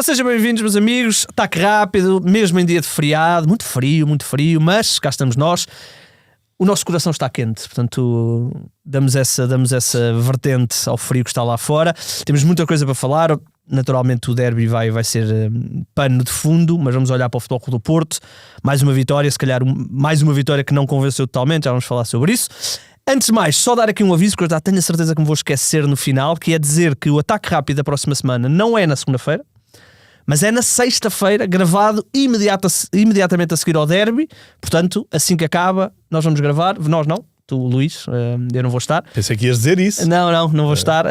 Ora, sejam bem-vindos, meus amigos. Ataque rápido, mesmo em dia de feriado, muito frio, mas cá estamos nós. O nosso coração está quente, portanto damos essa vertente ao frio que está lá fora. Temos muita coisa para falar. Naturalmente o derby vai ser pano de fundo, mas vamos olhar para o Futebol Clube do Porto. Mais uma vitória, se calhar mais uma vitória que não convenceu totalmente, já vamos falar sobre isso. Antes de mais, só dar aqui um aviso, que eu já tenho a certeza que me vou esquecer no final, que é dizer que o Ataque Rápido da próxima semana não é na segunda-feira, mas é na sexta-feira, gravado imediatamente a seguir ao derby. Portanto, assim que acaba, nós vamos gravar. Nós não, tu, Luís, eu não vou estar. Pensei que ias dizer isso. Não vou estar.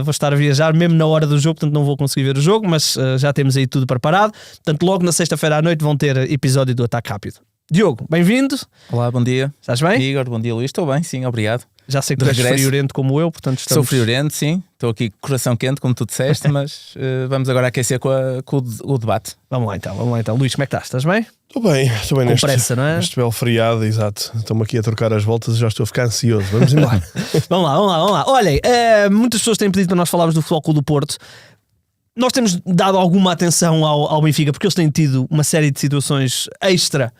Vou estar a viajar mesmo na hora do jogo, portanto não vou conseguir ver o jogo, mas já temos aí tudo preparado. Portanto, logo na sexta-feira à noite vão ter episódio do Ataque Rápido. Diogo, bem-vindo. Olá, bom dia. Estás bem? Igor, bom dia, Luís. Estou bem, sim, obrigado. Já sei que tu és friorento como eu, portanto estamos... Sou friorento, sim. Estou aqui com o coração quente, como tu disseste, mas vamos agora aquecer com o debate. Vamos lá então. Luís, como é que estás? Estás bem? Estou bem com pressa, não é? Neste belo feriado, exato. Estamos aqui a trocar as voltas e já estou a ficar ansioso. Vamos embora. Vamos lá. Olhem, muitas pessoas têm pedido para nós falarmos do Futebol Clube do Porto. Nós temos dado alguma atenção ao Benfica, porque eles têm tido uma série de situações extra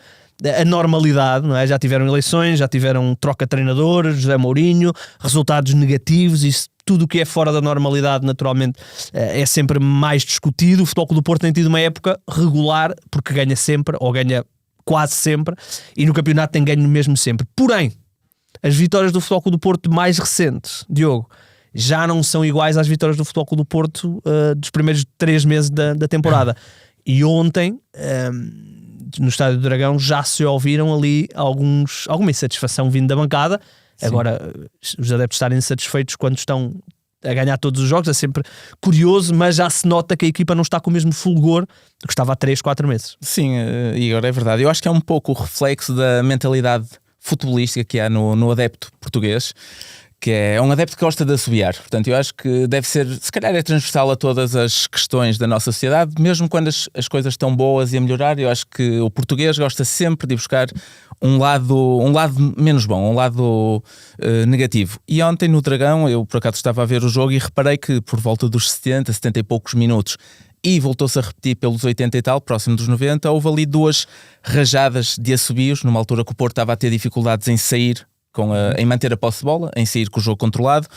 a normalidade, não é? Já tiveram eleições, já tiveram troca de treinador, José Mourinho, resultados negativos, isso tudo o que é fora da normalidade naturalmente é sempre mais discutido. O Futebol Clube do Porto tem tido uma época regular, porque ganha sempre, ou ganha quase sempre, e no campeonato tem ganho mesmo sempre. Porém, as vitórias do Futebol Clube do Porto mais recentes, Diogo, já não são iguais às vitórias do Futebol Clube do Porto dos primeiros 3 meses da temporada. E ontem... no Estádio do Dragão já se ouviram ali alguma insatisfação vindo da bancada. Sim. Agora, os adeptos estarem insatisfeitos quando estão a ganhar todos os jogos é sempre curioso, mas já se nota que a equipa não está com o mesmo fulgor do que estava há 3, 4 meses. Sim, Igor, é verdade. Eu acho que é um pouco o reflexo da mentalidade futebolística que há no adepto português, que é um adepto que gosta de assobiar. Portanto, eu acho que deve ser, se calhar é transversal a todas as questões da nossa sociedade, mesmo quando as coisas estão boas e a melhorar. Eu acho que o português gosta sempre de buscar um lado menos bom, um lado negativo. E ontem no Dragão, eu por acaso estava a ver o jogo e reparei que por volta dos 70 e poucos minutos, e voltou-se a repetir pelos 80 e tal, próximo dos 90, houve ali 2 rajadas de assobios, numa altura que o Porto estava a ter dificuldades em sair, em manter a posse de bola, em sair com o jogo controlado.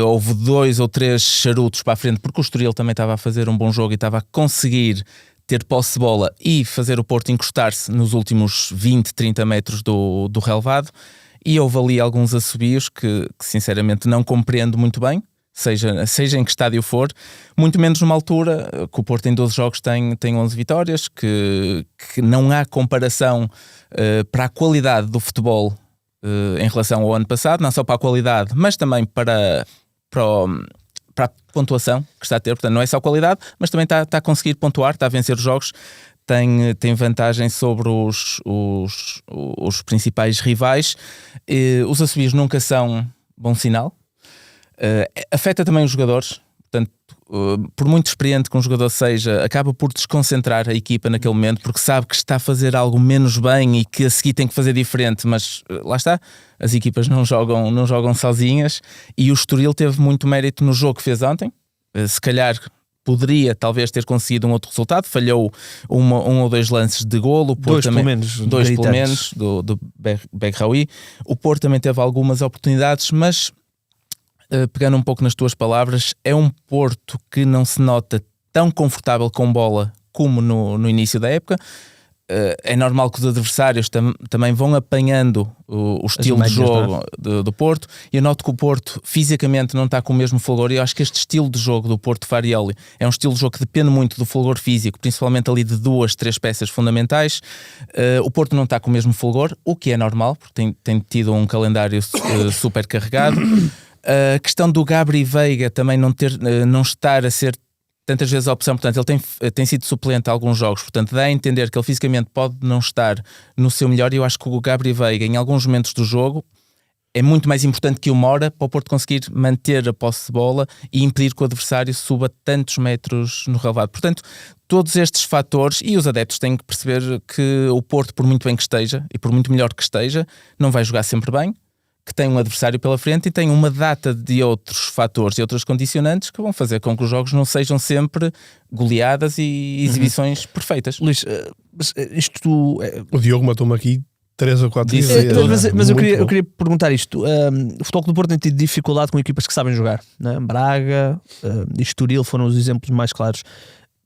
Houve 2 ou 3 charutos para a frente, porque o Estoril também estava a fazer um bom jogo e estava a conseguir ter posse de bola e fazer o Porto encostar-se nos últimos 20, 30 metros do relevado. E houve ali alguns assobios que sinceramente não compreendo muito bem, seja em que estádio for, muito menos numa altura que o Porto em 12 jogos tem 11 vitórias, que não há comparação para a qualidade do futebol em relação ao ano passado, não só para a qualidade, mas também para a pontuação que está a ter. Portanto, não é só qualidade, mas também está a conseguir pontuar, está a vencer os jogos, tem vantagem sobre os principais rivais. Os assobios nunca são bom sinal. Afeta também os jogadores. Portanto, por muito experiente que um jogador seja, acaba por desconcentrar a equipa naquele momento, porque sabe que está a fazer algo menos bem e que a seguir tem que fazer diferente, mas lá está, as equipas não jogam sozinhas, e o Estoril teve muito mérito no jogo que fez ontem. Se calhar poderia talvez ter conseguido um outro resultado, falhou um ou 2 lances de golo, dois pelo menos do Begraoui. O Porto também teve algumas oportunidades, mas pegando um pouco nas tuas palavras, é um Porto que não se nota tão confortável com bola como no início da época. É normal que os adversários também vão apanhando o estilo de jogo do Porto, e eu noto que o Porto fisicamente não está com o mesmo fulgor, e eu acho que este estilo de jogo do Porto Farioli é um estilo de jogo que depende muito do fulgor físico, principalmente ali de 2, 3 peças fundamentais. O Porto não está com o mesmo fulgor, o que é normal, porque tem tido um calendário super carregado. A questão do Gabri Veiga também não estar a ser tantas vezes a opção, portanto ele tem sido suplente a alguns jogos, portanto dá a entender que ele fisicamente pode não estar no seu melhor, e eu acho que o Gabri Veiga em alguns momentos do jogo é muito mais importante que o Mora para o Porto conseguir manter a posse de bola e impedir que o adversário suba tantos metros no relevado. Portanto, todos estes fatores, e os adeptos têm que perceber que o Porto, por muito bem que esteja e por muito melhor que esteja, não vai jogar sempre bem, que tem um adversário pela frente e tem uma data de outros fatores e outras condicionantes que vão fazer com que os jogos não sejam sempre goleadas e exibições perfeitas. Luís, isto... O Diogo matou-me aqui 3 ou 4 Disse ideias. tudo. Mas eu queria perguntar isto. O Futebol Clube do Porto tem tido dificuldade com equipas que sabem jogar, né? Braga e Estoril foram os exemplos mais claros.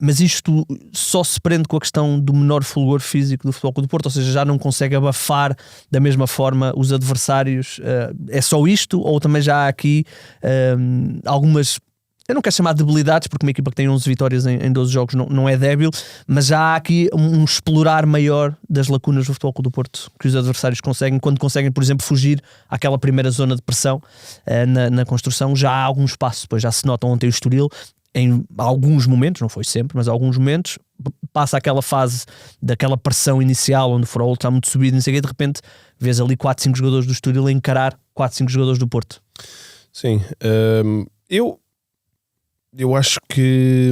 Mas isto só se prende com a questão do menor fulgor físico do Futebol Clube do Porto, ou seja, já não consegue abafar da mesma forma os adversários. É só isto? Ou também já há aqui algumas... Eu não quero chamar de debilidades, porque uma equipa que tem 11 vitórias em 12 jogos não é débil, mas já há aqui um explorar maior das lacunas do Futebol Clube do Porto que os adversários conseguem, quando conseguem, por exemplo, fugir àquela primeira zona de pressão na construção. Já há algum espaço, depois já se nota ontem o Estoril, em alguns momentos, não foi sempre, mas alguns momentos, passa aquela fase daquela pressão inicial onde o Frollo está muito subido, não sei o quê, de repente vês ali 4, 5 jogadores do Estoril a encarar 4, 5 jogadores do Porto. Sim, eu acho que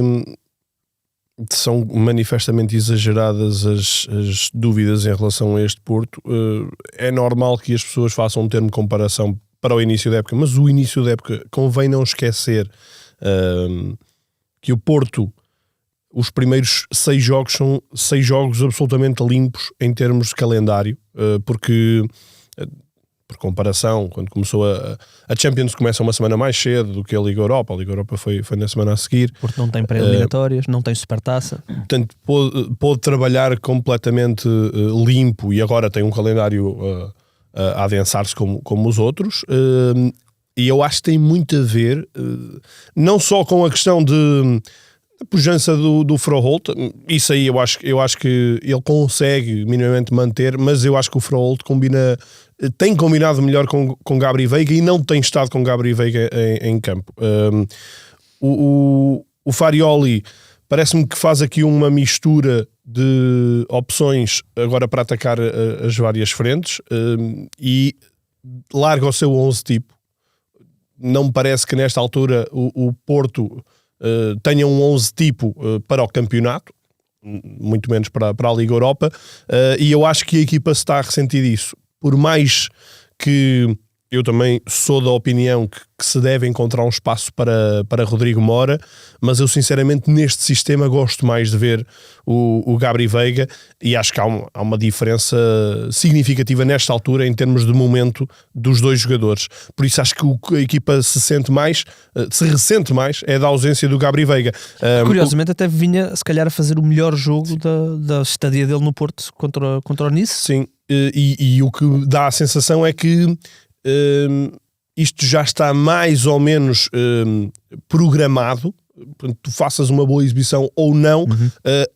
são manifestamente exageradas as dúvidas em relação a este Porto. É normal que as pessoas façam um termo de comparação para o início da época, mas o início da época convém não esquecer que o Porto, os primeiros 6 jogos são 6 jogos absolutamente limpos em termos de calendário, porque por comparação, quando começou a Champions começa uma semana mais cedo do que a Liga Europa foi na semana a seguir. Porque não tem pré-eliminatórias, não tem supertaça. Portanto, pôde trabalhar completamente limpo e agora tem um calendário a adensar-se como os outros. E eu acho que tem muito a ver, não só com a questão de pujança do Froholt, isso aí eu acho que ele consegue minimamente manter, mas eu acho que o Froholt tem combinado melhor com Gabri Veiga e não tem estado com Gabri Veiga em campo. O Farioli parece-me que faz aqui uma mistura de opções agora para atacar as várias frentes e larga o seu 11 tipo. Não me parece que nesta altura o Porto tenha um 11 tipo para o campeonato, muito menos para a Liga Europa, e eu acho que a equipa se está a ressentir disso. Por mais que eu também sou da opinião que se deve encontrar um espaço para Rodrigo Mora, mas eu sinceramente neste sistema gosto mais de ver o Gabri Veiga e acho que há uma diferença significativa nesta altura em termos de momento dos dois jogadores. Por isso acho que a equipa se ressente mais é da ausência do Gabri Veiga. Curiosamente até vinha se calhar a fazer o melhor jogo da estadia dele no Porto contra o Nice. Sim, e o que dá a sensação é que isto já está mais ou menos programado. Tu faças uma boa exibição ou não,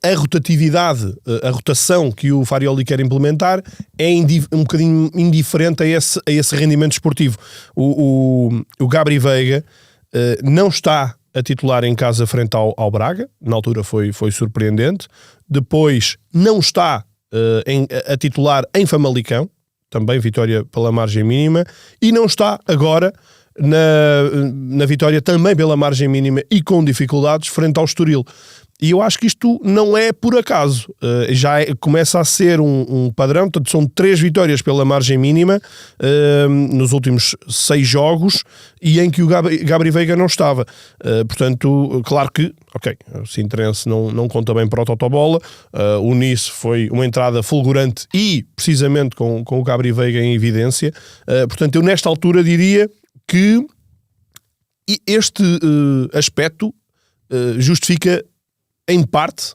a rotatividade, a rotação que o Farioli quer implementar é um bocadinho indiferente a esse rendimento esportivo. O Gabri Veiga não está a titular em casa frente ao Braga, na altura foi surpreendente. Depois não está a titular em Famalicão, também vitória pela margem mínima, e não está agora na vitória também pela margem mínima e com dificuldades frente ao Estoril. E eu acho que isto não é por acaso, começa a ser um padrão. Portanto, são 3 vitórias pela margem mínima nos últimos 6 jogos e em que o Gabri Veiga não estava. Portanto, claro que o Sintrense não conta bem para o Totobola. O Nice foi uma entrada fulgurante e precisamente com o Gabri Veiga em evidência. Portanto, eu nesta altura diria que este aspecto justifica em parte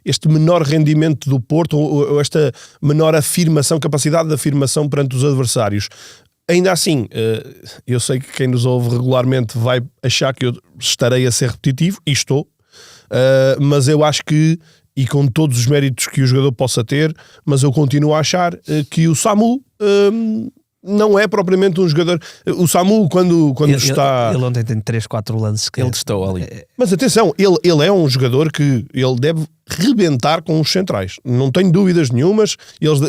este menor rendimento do Porto ou esta menor capacidade de afirmação perante os adversários. Ainda assim, eu sei que quem nos ouve regularmente vai achar que eu estarei a ser repetitivo, e estou, mas eu acho que, e com todos os méritos que o jogador possa ter, mas eu continuo a achar que o Samu não é propriamente um jogador. O Samu, quando está... Ele ontem tem 3, 4 lances que ele testou ali. Mas atenção, ele é um jogador que ele deve rebentar com os centrais. Não tenho dúvidas nenhumas.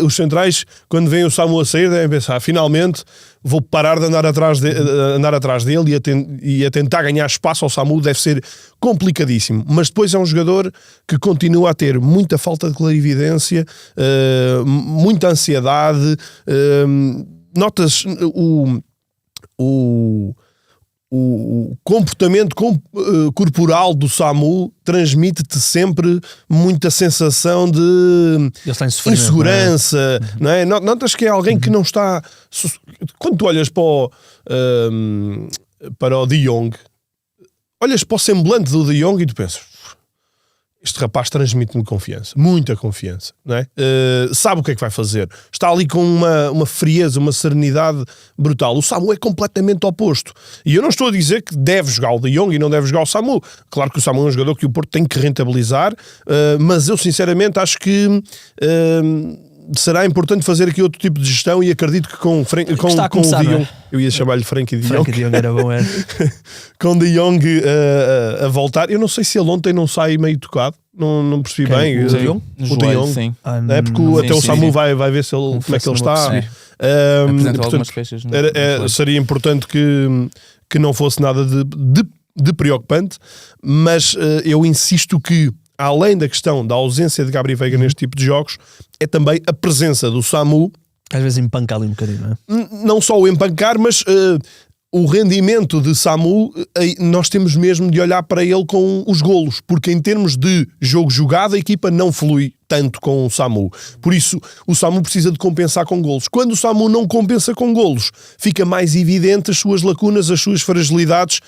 Os centrais, quando vêm o Samu a sair, devem pensar, finalmente vou parar de andar atrás dele e a tentar ganhar espaço ao Samu. Deve ser complicadíssimo. Mas depois é um jogador que continua a ter muita falta de clarividência, muita ansiedade, notas o comportamento corporal do Samu transmite-te sempre muita sensação de insegurança, não é? Notas que é alguém que não está... Quando tu olhas para o De Jong, olhas para o semblante do De Jong e tu pensas, este rapaz transmite-me confiança, muita confiança, não é? Sabe o que é que vai fazer, está ali com uma frieza, uma serenidade brutal. O Samu é completamente oposto, e eu não estou a dizer que deve jogar o De Jong e não deve jogar o Samu. Claro que o Samu é um jogador que o Porto tem que rentabilizar, mas eu sinceramente acho que será importante fazer aqui outro tipo de gestão, e acredito que com o De Jong, eu ia chamar-lhe Frenkie de Jong. Frenkie de Jong era bom, era. Com De Jong a voltar, eu não sei se ele ontem não sai meio tocado, não percebi bem. O De Jong? O De Jong, sim. É porque até o Samu vai ver se ele, como é que ele está. Portanto, seria importante que não fosse nada de preocupante, mas eu insisto que, além da questão da ausência de Gabri Veiga neste tipo de jogos, é também a presença do Samu. Às vezes empanca ali um bocadinho, não é? Não só o empancar, mas o rendimento de Samu, nós temos mesmo de olhar para ele com os golos, porque em termos de jogo jogado, a equipa não flui tanto com o Samu. Por isso, o Samu precisa de compensar com golos. Quando o Samu não compensa com golos, fica mais evidente as suas lacunas, as suas fragilidades,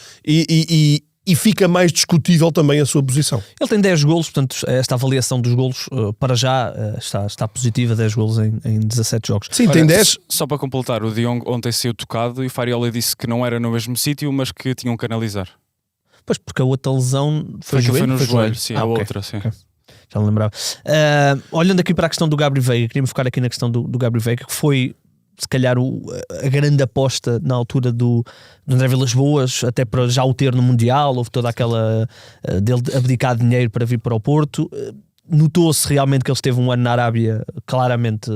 e fica mais discutível também a sua posição. Ele tem 10 golos, portanto esta avaliação dos golos para já está positiva, 10 golos em 17 jogos. Sim, tem 10. Só para completar, o De Jong ontem saiu tocado e Fariola disse que não era no mesmo sítio, mas que tinham que analisar. Pois, porque a outra lesão foi no joelho, sim, a outra, sim. Okay. Já não lembrava. Olhando aqui para a questão do Gabri Veiga, queria-me focar aqui na questão do Gabri Veiga, que foi se calhar a grande aposta na altura do André Vilas-Boas, até para já o ter no Mundial. Houve toda aquela dele abdicar de dinheiro para vir para o Porto. Notou-se realmente que ele esteve um ano na Arábia claramente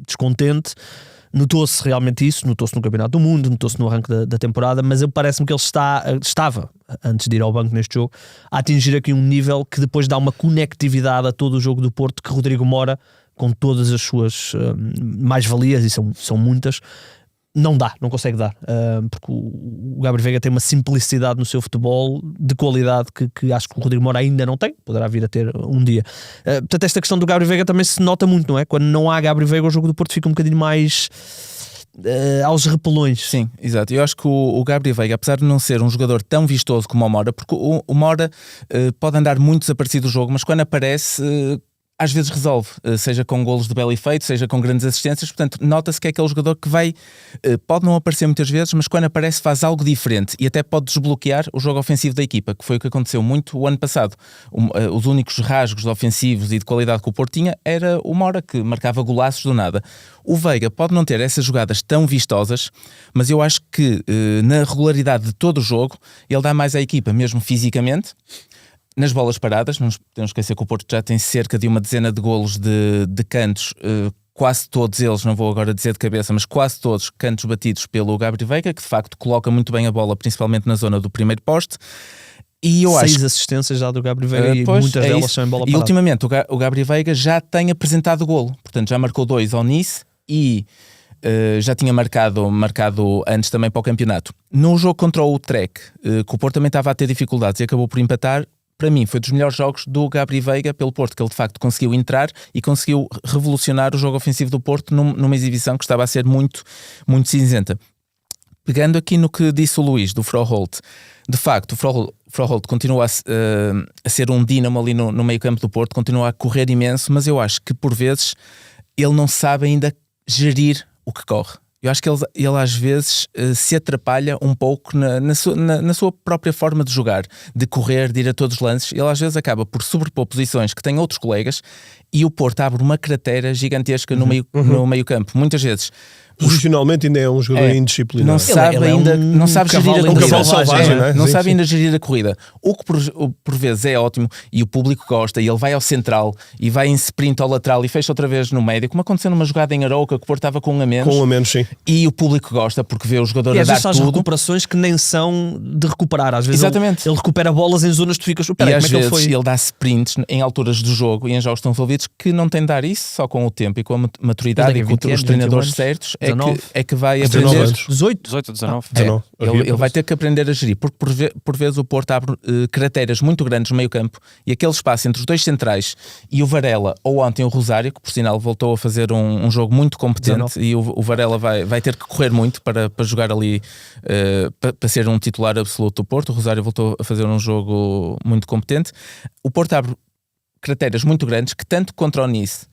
descontente. Notou-se realmente isso, notou-se no Campeonato do Mundo, notou-se no arranque da temporada, mas parece-me que ele estava, antes de ir ao banco neste jogo, a atingir aqui um nível que depois dá uma conectividade a todo o jogo do Porto, que Rodrigo Mora, com todas as suas mais-valias, e são muitas, não consegue dar, porque o Gabri Veiga tem uma simplicidade no seu futebol de qualidade que acho que o Rodrigo Mora ainda não tem, poderá vir a ter um dia. Portanto, esta questão do Gabri Veiga também se nota muito, não é? Quando não há Gabri Veiga, o jogo do Porto fica um bocadinho mais aos repelões. Sim, exato. Eu acho que o Gabri Veiga, apesar de não ser um jogador tão vistoso como o Mora, porque o Mora pode andar muito desaparecido do jogo, mas quando aparece... às vezes resolve, seja com golos de belo efeito, seja com grandes assistências. Portanto, nota-se que é aquele jogador que pode não aparecer muitas vezes, mas quando aparece faz algo diferente e até pode desbloquear o jogo ofensivo da equipa, que foi o que aconteceu muito o ano passado. Os únicos rasgos ofensivos e de qualidade que o Porto tinha era o Mora, que marcava golaços do nada. O Veiga pode não ter essas jogadas tão vistosas, mas eu acho que na regularidade de todo o jogo, ele dá mais à equipa, mesmo fisicamente. Nas bolas paradas, não podemos esquecer que o Porto já tem cerca de uma dezena de golos de cantos, quase todos eles, não vou agora dizer de cabeça, mas quase todos cantos batidos pelo Gabri Veiga, que de facto coloca muito bem a bola, principalmente na zona do primeiro poste. E eu 6 assistências já do Gabri Veiga, e muitas delas são em bola parada. E ultimamente o Gabri Veiga já tem apresentado golo, portanto já marcou 2 ao Nice e... já tinha marcado antes também para o campeonato. No jogo contra o Utrecht, que o Porto também estava a ter dificuldades e acabou por empatar, para mim foi dos melhores jogos do Gabri Veiga pelo Porto, que ele de facto conseguiu entrar e conseguiu revolucionar o jogo ofensivo do Porto numa exibição que estava a ser muito, muito cinzenta. Pegando aqui no que disse o Luís, do Froholt, de facto o Froholt continua a ser um dínamo ali no meio campo do Porto, continua a correr imenso, mas eu acho que por vezes ele não sabe ainda gerir o que corre. Eu acho que ele às vezes se atrapalha um pouco na sua própria forma de jogar, de correr, de ir a todos os lances. Ele às vezes acaba por sobrepor posições que têm outros colegas e o Porto abre uma cratera gigantesca no meio campo. Muitas vezes... Posicionalmente ainda é um jogador indisciplinado. Não sabe ainda não sabe gerir a corrida. Não sabe ainda gerir a corrida. O que por vezes é ótimo e o público gosta, e ele vai ao central e vai em sprint ao lateral e fecha outra vez no médio, como aconteceu numa jogada em Arouca que o Porto estava com um a menos. Sim. E o público gosta porque vê o jogador a dar tudo. E às vezes recuperações que nem são de recuperar. Às vezes ele recupera bolas em zonas que tu ficas... E às vezes ele dá sprints em alturas do jogo e em jogos tão envolvidos que não tem de dar isso só com o tempo e com a maturidade e com os treinadores certos. é que vai 19 aprender. anos. 18? 19. Ele vai ter que aprender a gerir, porque por vezes o Porto abre crateras muito grandes no meio campo e aquele espaço entre os dois centrais e o Varela, ou ontem o Rosário, que por sinal voltou a fazer um jogo muito competente, 19. E o Varela vai ter que correr muito para jogar ali, para ser um titular absoluto do Porto. O Rosário voltou a fazer um jogo muito competente. O Porto abre crateras muito grandes que tanto contra o Nice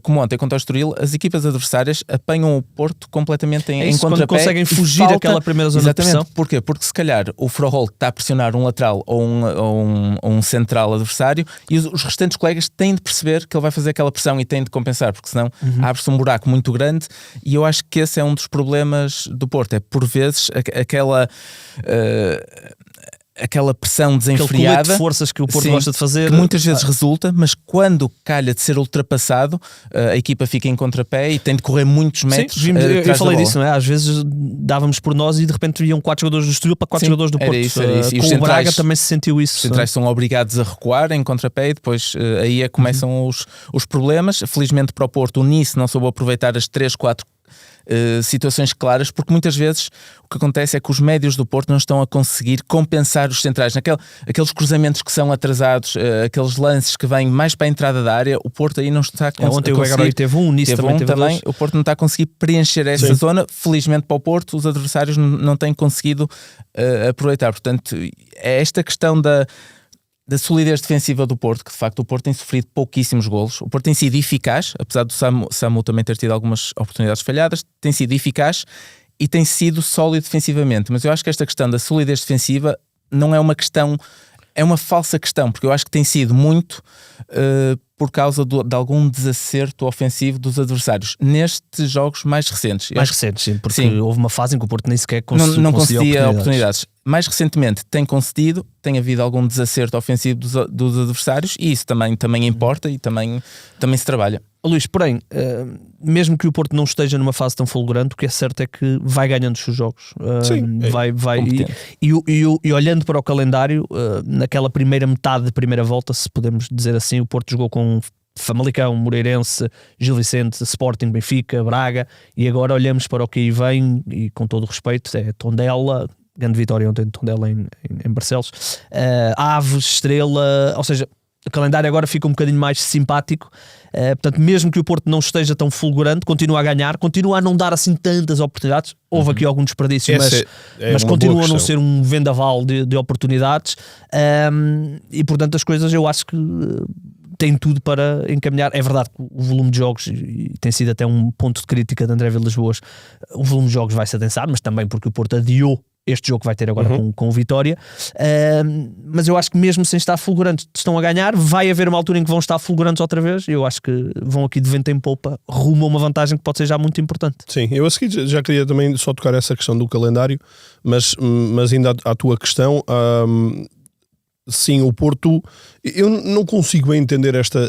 como ontem contra o Estoril, as equipas adversárias apanham o Porto completamente em contrapé. Quando conseguem fugir daquela primeira zona de pressão. Porquê? Porque se calhar o Froholt está a pressionar um lateral ou um central adversário e os restantes colegas têm de perceber que ele vai fazer aquela pressão e têm de compensar, porque senão abre-se um buraco muito grande, e eu acho que esse é um dos problemas do Porto, é por vezes aquela pressão desenfreada, aquele de forças que o Porto gosta de fazer, que muitas vezes resulta, mas quando calha de ser ultrapassado, a equipa fica em contrapé e tem de correr muitos metros. Sim, eu falei disso, não é? Às vezes dávamos por nós e de repente iam 4 jogadores do Estoril para 4 jogadores do Porto. Era isso. E com o Braga também se sentiu isso. Os centrais são obrigados a recuar em contrapé e depois aí começam os problemas. Felizmente para o Porto, o Nice não soube aproveitar as 3, 4 situações claras, porque muitas vezes o que acontece é que os médios do Porto não estão a conseguir compensar os centrais, aqueles cruzamentos que são atrasados, aqueles lances que vêm mais para a entrada da área. O Porto aí não está a conseguir. Ontem o Egaroy teve um, o Nice também teve dois. O Porto não está a conseguir preencher essa zona. Felizmente para o Porto, os adversários não têm conseguido aproveitar. Portanto, é esta questão da solidez defensiva do Porto, que de facto o Porto tem sofrido pouquíssimos golos. O Porto tem sido eficaz, apesar do Samu também ter tido algumas oportunidades falhadas, tem sido eficaz e tem sido sólido defensivamente. Mas eu acho que esta questão da solidez defensiva não é uma questão, é uma falsa questão, porque eu acho que tem sido muito por causa de algum desacerto ofensivo dos adversários nestes jogos mais recentes. Sim, porque houve uma fase em que o Porto nem sequer não conseguia oportunidades. Mais recentemente tem concedido, tem havido algum desacerto ofensivo dos adversários, e isso também importa e também se trabalha. Luís, porém, mesmo que o Porto não esteja numa fase tão fulgurante, o que é certo é que vai ganhando os seus jogos. E olhando para o calendário, naquela primeira metade de primeira volta, se podemos dizer assim, o Porto jogou com Famalicão, Moreirense, Gil Vicente, Sporting, Benfica, Braga, e agora olhamos para o que aí vem, e com todo o respeito, é Tondela, grande vitória ontem de Tondela em Barcelos, Aves, Estrela, ou seja, o calendário agora fica um bocadinho mais simpático. Portanto, mesmo que o Porto não esteja tão fulgurante, continua a ganhar, continua a não dar assim tantas oportunidades. Houve aqui algum desperdício, mas continua a não ser um vendaval de oportunidades, e portanto as coisas eu acho que tem tudo para encaminhar. É verdade que o volume de jogos, e tem sido até um ponto de crítica de André Vilas Boas, o volume de jogos vai se adensar, mas também porque o Porto adiou este jogo que vai ter agora com o Vitória, mas eu acho que mesmo sem estar fulgurantes estão a ganhar. Vai haver uma altura em que vão estar fulgurantes outra vez, e eu acho que vão aqui de vento em popa rumo a uma vantagem que pode ser já muito importante. Sim, eu a seguir já queria também só tocar essa questão do calendário, mas ainda à tua questão, sim, o Porto, eu não consigo bem entender esta,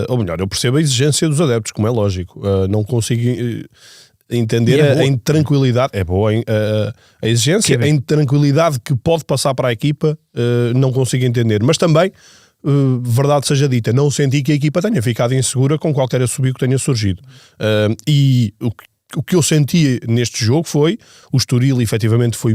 ou melhor, eu percebo a exigência dos adeptos, como é lógico, não consigo entender a intranquilidade, é boa a exigência, a intranquilidade que pode passar para a equipa, não consigo entender, mas também, verdade seja dita, não senti que a equipa tenha ficado insegura com qualquer assobio que tenha surgido, e o que eu senti neste jogo foi o Estoril efetivamente foi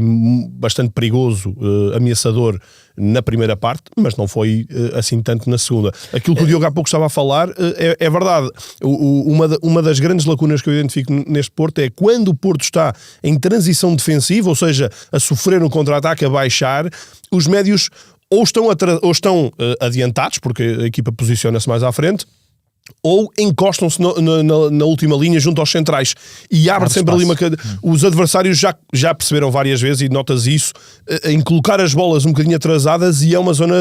bastante perigoso, ameaçador na primeira parte, mas não foi assim tanto na segunda. Aquilo que o Diogo há pouco estava a falar é verdade. Uma das grandes lacunas que eu identifico neste Porto é quando o Porto está em transição defensiva, ou seja, a sofrer um contra-ataque, a baixar, os médios ou estão adiantados, porque a equipa posiciona-se mais à frente, ou encostam-se na última linha junto aos centrais e abre sempre ali os adversários já perceberam várias vezes, e notas isso, em colocar as bolas um bocadinho atrasadas, e é uma zona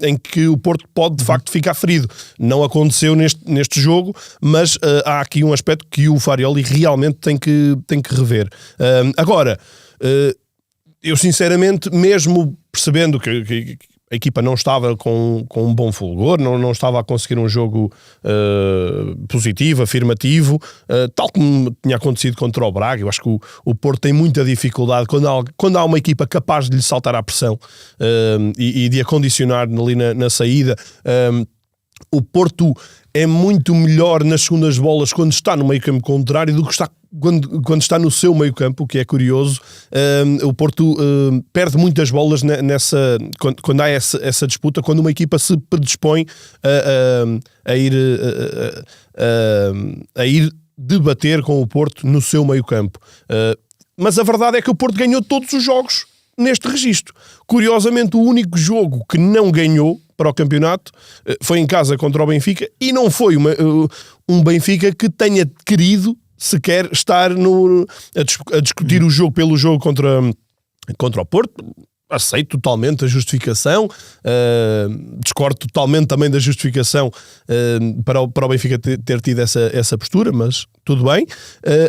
em que o Porto pode de facto ficar ferido. Não aconteceu neste jogo, mas há aqui um aspecto que o Farioli realmente tem que rever. Agora, eu sinceramente, mesmo percebendo que a equipa não estava com um bom fulgor, não estava a conseguir um jogo positivo, afirmativo, tal como tinha acontecido contra o Braga. Eu acho que o Porto tem muita dificuldade quando há uma equipa capaz de lhe saltar à pressão e de a condicionar ali na saída. o Porto é muito melhor nas segundas bolas quando está no meio campo contrário do que está quando está no seu meio campo, o que é curioso. O Porto perde muitas bolas quando há essa disputa, quando uma equipa se predispõe a ir debater com o Porto no seu meio campo. Mas a verdade é que o Porto ganhou todos os jogos neste registro. Curiosamente, o único jogo que não ganhou para o campeonato foi em casa contra o Benfica, e não foi um Benfica que tenha querido sequer estar a discutir o jogo pelo jogo contra o Porto. Aceito totalmente a justificação, discordo totalmente também da justificação para o Benfica ter tido essa postura, mas tudo bem.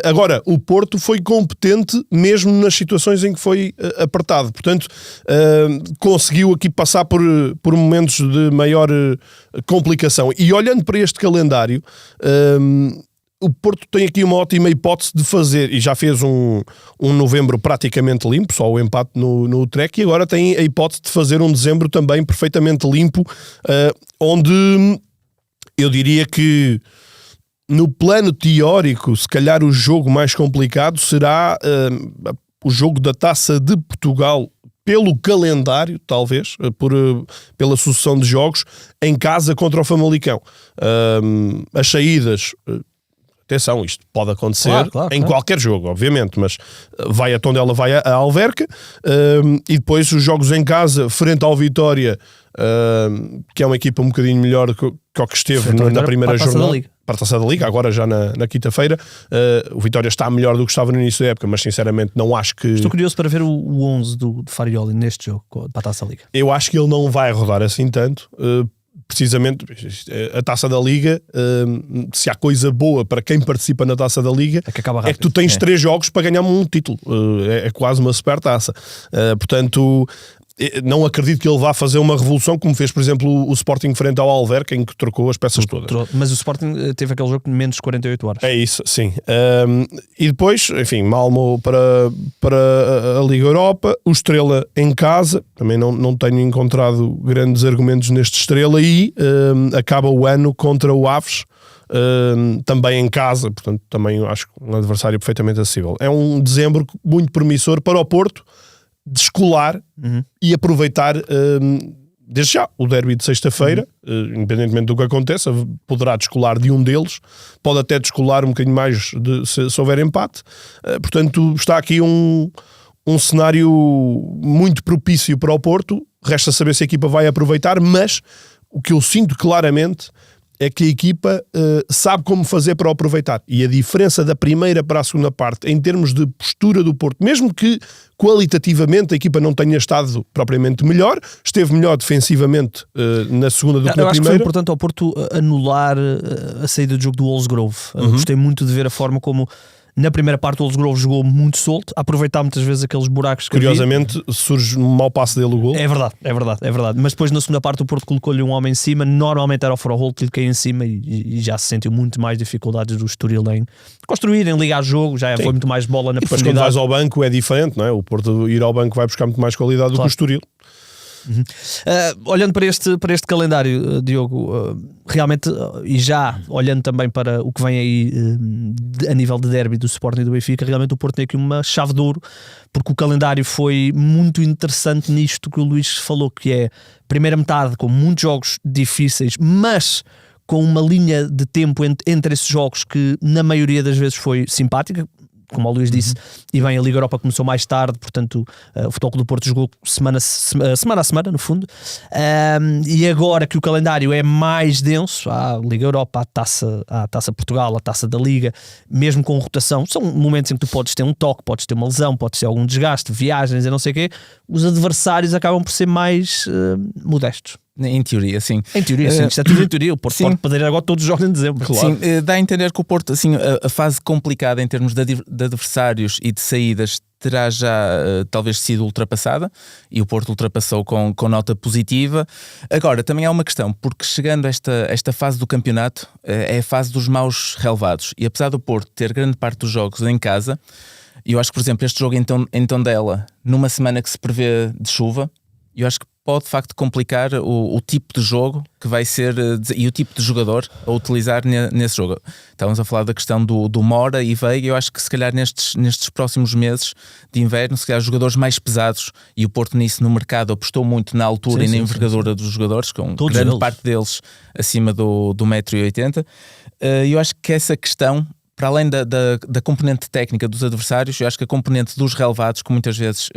Agora, o Porto foi competente mesmo nas situações em que foi apertado, portanto conseguiu aqui passar por momentos de maior complicação. E olhando para este calendário, o Porto tem aqui uma ótima hipótese de fazer, e já fez um novembro praticamente limpo, só o empate no Utrecht, e agora tem a hipótese de fazer um dezembro também perfeitamente limpo, onde eu diria que no plano teórico, se calhar o jogo mais complicado será o jogo da Taça de Portugal, pelo calendário, talvez, pela sucessão de jogos, em casa contra o Famalicão. As saídas... Atenção, isto pode acontecer em qualquer jogo, obviamente, mas vai a Tondela, vai a Alverca, e depois os jogos em casa, frente ao Vitória, que é uma equipa um bocadinho melhor que o que esteve na primeira jornada, para a Taça da Liga, agora já na quinta-feira. O Vitória está melhor do que estava no início da época, mas sinceramente não acho que... Estou curioso para ver o 11 do Farioli neste jogo para a Taça da Liga. Eu acho que ele não vai rodar assim tanto, precisamente a Taça da Liga, se há coisa boa para quem participa na Taça da Liga, é que tu tens 3 jogos para ganhar um título. É quase uma super taça. Portanto, não acredito que ele vá fazer uma revolução como fez, por exemplo, o Sporting frente ao Alverca, em que trocou as peças todas. Mas o Sporting teve aquele jogo de menos de 48 horas. É isso, sim. E depois, enfim, Malmo para a Liga Europa, o Estrela em casa, também não tenho encontrado grandes argumentos neste Estrela, e acaba o ano contra o Aves, também em casa, portanto também acho um adversário perfeitamente acessível. É um dezembro muito promissor para o Porto descolar e aproveitar desde já o derby de sexta-feira, independentemente do que aconteça, poderá descolar de um deles, pode até descolar um bocadinho mais se houver empate. Portanto, está aqui um cenário muito propício para o Porto. Resta saber se a equipa vai aproveitar, mas o que eu sinto claramente é que a equipa sabe como fazer para o aproveitar. E a diferença da primeira para a segunda parte, em termos de postura do Porto, mesmo que qualitativamente a equipa não tenha estado propriamente melhor, esteve melhor defensivamente na segunda do que na primeira. Acho que foi importante ao Porto anular a saída do jogo do Wolfsgrove. Gostei muito de ver a forma como na primeira parte o Wolfsgrove jogou muito solto, a aproveitar muitas vezes aqueles buracos que curiosamente havia. Surge um mau passe dele o gol. É verdade. Mas depois na segunda parte o Porto colocou-lhe um homem em cima, normalmente era o Froholt que lhe caiu em cima, e já se sentiu muito mais dificuldades do Estoril em construir, em ligar jogo, já foi muito mais bola na profundidade. Depois quando vais ao banco é diferente, não é? O Porto ir ao banco vai buscar muito mais qualidade do que o Estoril. Olhando para este calendário, Diogo, realmente, e já olhando também para o que vem aí a nível de derby do Sporting e do Benfica, realmente o Porto tem aqui uma chave de ouro, porque o calendário foi muito interessante nisto que o Luís falou, que é primeira metade com muitos jogos difíceis, mas com uma linha de tempo entre esses jogos que na maioria das vezes foi simpática. Como o Luís disse, e bem, a Liga Europa começou mais tarde, portanto o Futebol Clube do Porto jogou semana a semana, no fundo, e agora que o calendário é mais denso, a Liga Europa, a Taça Portugal, a Taça da Liga, mesmo com rotação, são momentos em que tu podes ter um toque, podes ter uma lesão, podes ter algum desgaste, viagens e não sei o quê, os adversários acabam por ser mais modestos. Em teoria, sim. Em teoria, sim. Isto é tudo em teoria. O Porto pode perder agora todos os jogos em dezembro. Claro. Sim, dá a entender que o Porto, assim, a fase complicada em termos de adversários e de saídas terá já talvez sido ultrapassada, e o Porto ultrapassou com nota positiva. Agora, também há uma questão, porque chegando a esta fase do campeonato, é a fase dos maus relevados, e apesar do Porto ter grande parte dos jogos em casa, eu acho que, por exemplo, este jogo em Tondela, numa semana que se prevê de chuva, eu acho que pode de facto complicar o tipo de jogo que vai ser e o tipo de jogador a utilizar nesse jogo. Estávamos a falar da questão do Mora e Veiga. Eu acho que se calhar nestes próximos meses de inverno, se calhar jogadores mais pesados, e o Porto nisso no mercado apostou muito na altura e na envergadura dos jogadores, com todos grande eles. parte deles acima do 1,80 m. Eu acho que essa questão, para além da componente técnica dos adversários, eu acho que a componente dos relevados, que muitas vezes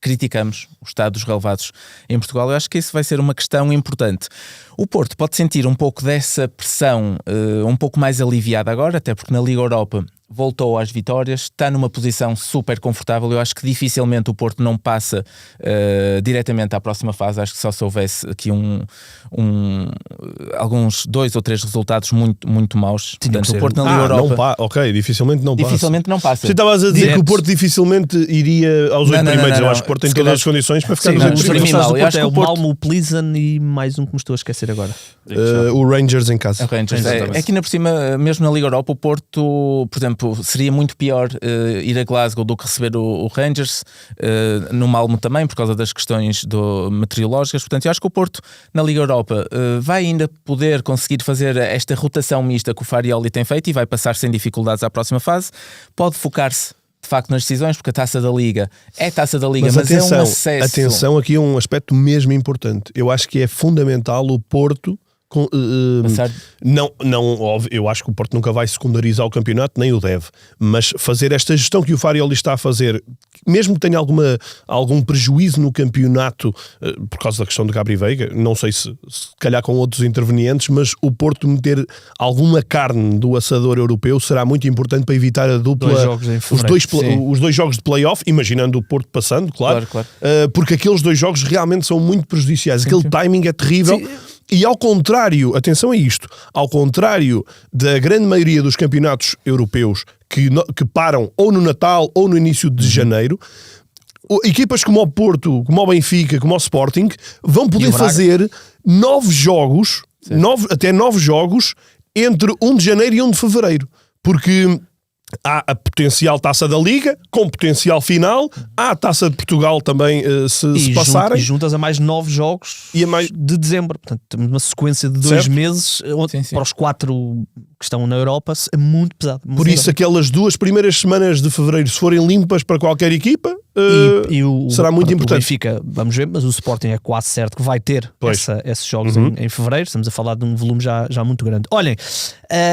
criticamos o estado dos relevados em Portugal, eu acho que isso vai ser uma questão importante. O Porto pode sentir um pouco dessa pressão um pouco mais aliviada agora, até porque na Liga Europa voltou às vitórias, está numa posição super confortável. Eu acho que dificilmente o Porto não passa diretamente à próxima fase. Acho que só se houvesse aqui alguns 2 ou 3 resultados muito maus. Portanto, o Porto na Liga Europa... dificilmente não passa. Dificilmente não passa. Você estavas a dizer que o Porto dificilmente iria aos 8 primeiros. Eu acho que o Porto tem todas as condições para ficar nos 8 primeiros. Eu acho que o Malmo, o Pleasant e mais um que me estou a esquecer agora. O Rangers em casa. É que ainda por cima, mesmo na Liga Europa, o Porto, por exemplo, seria muito pior ir a Glasgow do que receber o Rangers, no Malmo também, por causa das questões meteorológicas. Portanto, eu acho que o Porto na Liga Europa vai ainda poder conseguir fazer esta rotação mista que o Farioli tem feito e vai passar sem dificuldades à próxima fase. Pode focar-se de facto nas decisões, porque a Taça da Liga é Taça da Liga, mas atenção, é um acesso... Atenção, aqui é um aspecto mesmo importante. Eu acho que é fundamental o Porto... óbvio, eu acho que o Porto nunca vai secundarizar o campeonato, nem o deve, mas fazer esta gestão que o Farioli está a fazer, mesmo que tenha algum prejuízo no campeonato por causa da questão de Gabri Veiga, não sei se calhar com outros intervenientes, mas o Porto meter alguma carne do assador europeu será muito importante para evitar a dupla, os dois jogos de play-off, imaginando o Porto passando, claro. Porque aqueles 2 jogos realmente são muito prejudiciais. Aquele timing é terrível. Sim. E ao contrário, atenção a isto, ao contrário da grande maioria dos campeonatos europeus que param ou no Natal ou no início de janeiro, equipas como o Porto, como o Benfica, como o Sporting, vão poder fazer 9 jogos, até 9 jogos, entre 1 de janeiro e 1 de fevereiro. Porque há a potencial Taça da Liga, com potencial final, há a Taça de Portugal também, se passarem. E juntas a mais 9 jogos de dezembro. Portanto, temos uma sequência de 2 meses, para os 4 que estão na Europa, é muito pesado. Por isso, aquelas 2 primeiras semanas de fevereiro, se forem limpas para qualquer equipa, será muito importante. O Benfica, vamos ver, mas o Sporting é quase certo que vai ter esses jogos em fevereiro. Estamos a falar de um volume já muito grande. Olhem,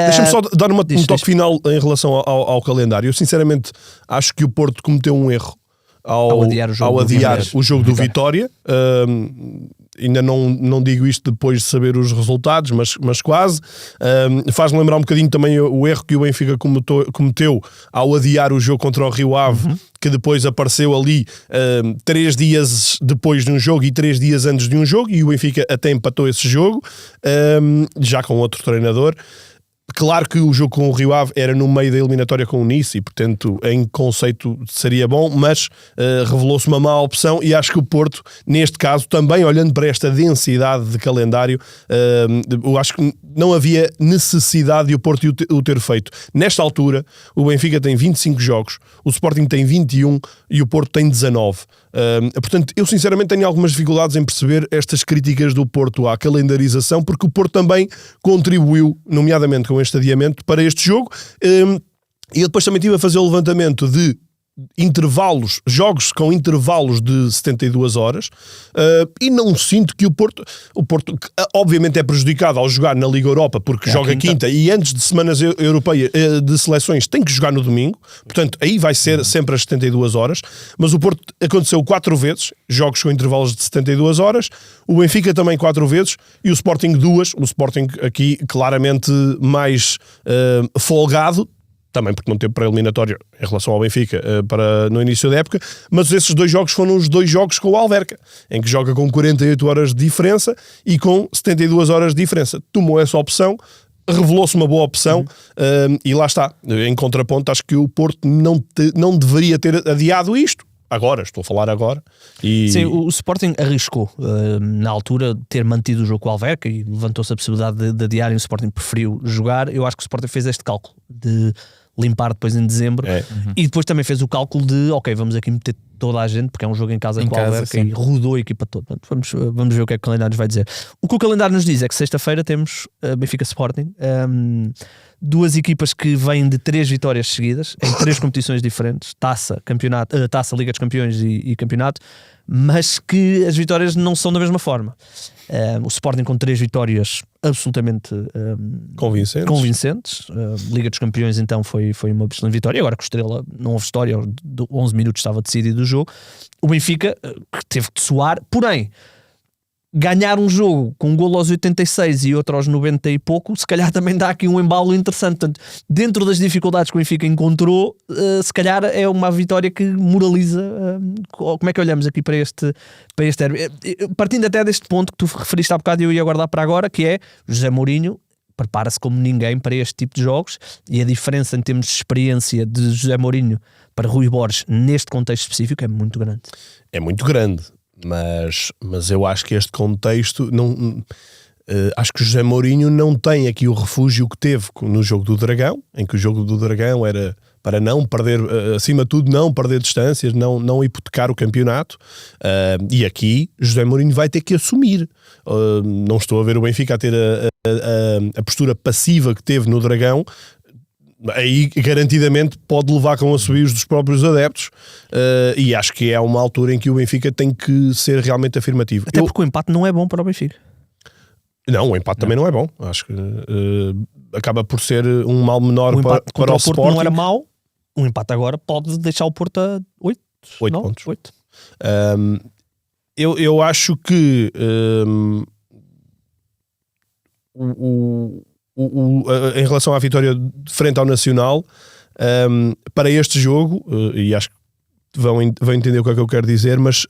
deixa-me só dar um toque final em relação ao calendário. Eu sinceramente acho que o Porto cometeu um erro ao adiar o jogo do Vitória. Ainda não digo isto depois de saber os resultados, mas quase. Faz-me lembrar um bocadinho também o erro que o Benfica cometeu ao adiar o jogo contra o Rio Ave, que depois apareceu ali 3 dias depois de um jogo e 3 dias antes de um jogo, e o Benfica até empatou esse jogo, já com outro treinador. Claro que o jogo com o Rio Ave era no meio da eliminatória com o Nice e, portanto, em conceito seria bom, mas revelou-se uma má opção, e acho que o Porto, neste caso, também olhando para esta densidade de calendário, eu acho que não havia necessidade de o Porto o ter feito. Nesta altura, o Benfica tem 25 jogos, o Sporting tem 21 e o Porto tem 19. Portanto, eu sinceramente tenho algumas dificuldades em perceber estas críticas do Porto à calendarização, porque o Porto também contribuiu, nomeadamente com este adiamento, para este jogo. E eu depois também estive a fazer o levantamento de jogos com intervalos de 72 horas, e não sinto que o Porto obviamente é prejudicado ao jogar na Liga Europa, porque joga quinta e antes de semanas europeias de seleções tem que jogar no domingo, portanto aí vai ser sempre as 72 horas, mas o Porto aconteceu 4 vezes, jogos com intervalos de 72 horas, o Benfica também 4 vezes e o Sporting 2, o Sporting aqui claramente mais folgado, também porque não teve pré-eliminatória em relação ao Benfica no início da época, mas esses 2 jogos foram os 2 jogos com o Alverca, em que joga com 48 horas de diferença e com 72 horas de diferença. Tomou essa opção, revelou-se uma boa opção, e lá está. Em contraponto, acho que o Porto não deveria ter adiado isto. Estou a falar agora. Sim, o Sporting arriscou na altura ter mantido o jogo com o Alverca e levantou-se a possibilidade de adiar, e o Sporting preferiu jogar. Eu acho que o Sporting fez este cálculo de limpar depois em dezembro, e depois também fez o cálculo de vamos aqui meter toda a gente, porque é um jogo em casa Em com o casa, Alverca sim. e rodou a equipa toda. Portanto, vamos ver o que é que o calendário nos vai dizer. O que o calendário nos diz é que sexta-feira temos Benfica Sporting, duas equipas que vêm de 3 vitórias seguidas em 3 competições diferentes, taça, Liga dos Campeões e campeonato, mas que as vitórias não são da mesma forma. O Sporting com 3 vitórias absolutamente convincentes. Liga dos Campeões então foi uma excelente vitória. Agora com o Estrela não houve história, de 11 minutos estava decidido o jogo. O Benfica que teve que suar, porém ganhar um jogo com um golo aos 86 e outro aos 90 e pouco, se calhar também dá aqui um embalo interessante. Portanto, dentro das dificuldades que o Benfica encontrou, se calhar é uma vitória que moraliza. Como é que olhamos aqui para este derby? Partindo até deste ponto que tu referiste há bocado e eu ia guardar para agora, que é José Mourinho prepara-se como ninguém para este tipo de jogos, e a diferença em termos de experiência de José Mourinho para Rui Borges neste contexto específico é muito grande. É muito grande. Mas eu acho que este contexto acho que o José Mourinho não tem aqui o refúgio que teve no jogo do Dragão, em que o jogo do Dragão era para não perder, acima de tudo, não perder distâncias, não hipotecar o campeonato, e aqui José Mourinho vai ter que assumir. Não estou a ver o Benfica a ter a postura passiva que teve no Dragão. Aí garantidamente pode levar com assobios dos próprios adeptos, e acho que é uma altura em que o Benfica tem que ser realmente afirmativo. Até porque o empate não é bom para o Benfica. Não, o empate também não é bom. Acho que acaba por ser um mal menor o empate para o Porto Sporting. não era mau, o empate agora pode deixar o Porto a 8 pontos. Eu acho que em relação à vitória frente ao Nacional, para este jogo, e acho que vão entender o que é que eu quero dizer, mas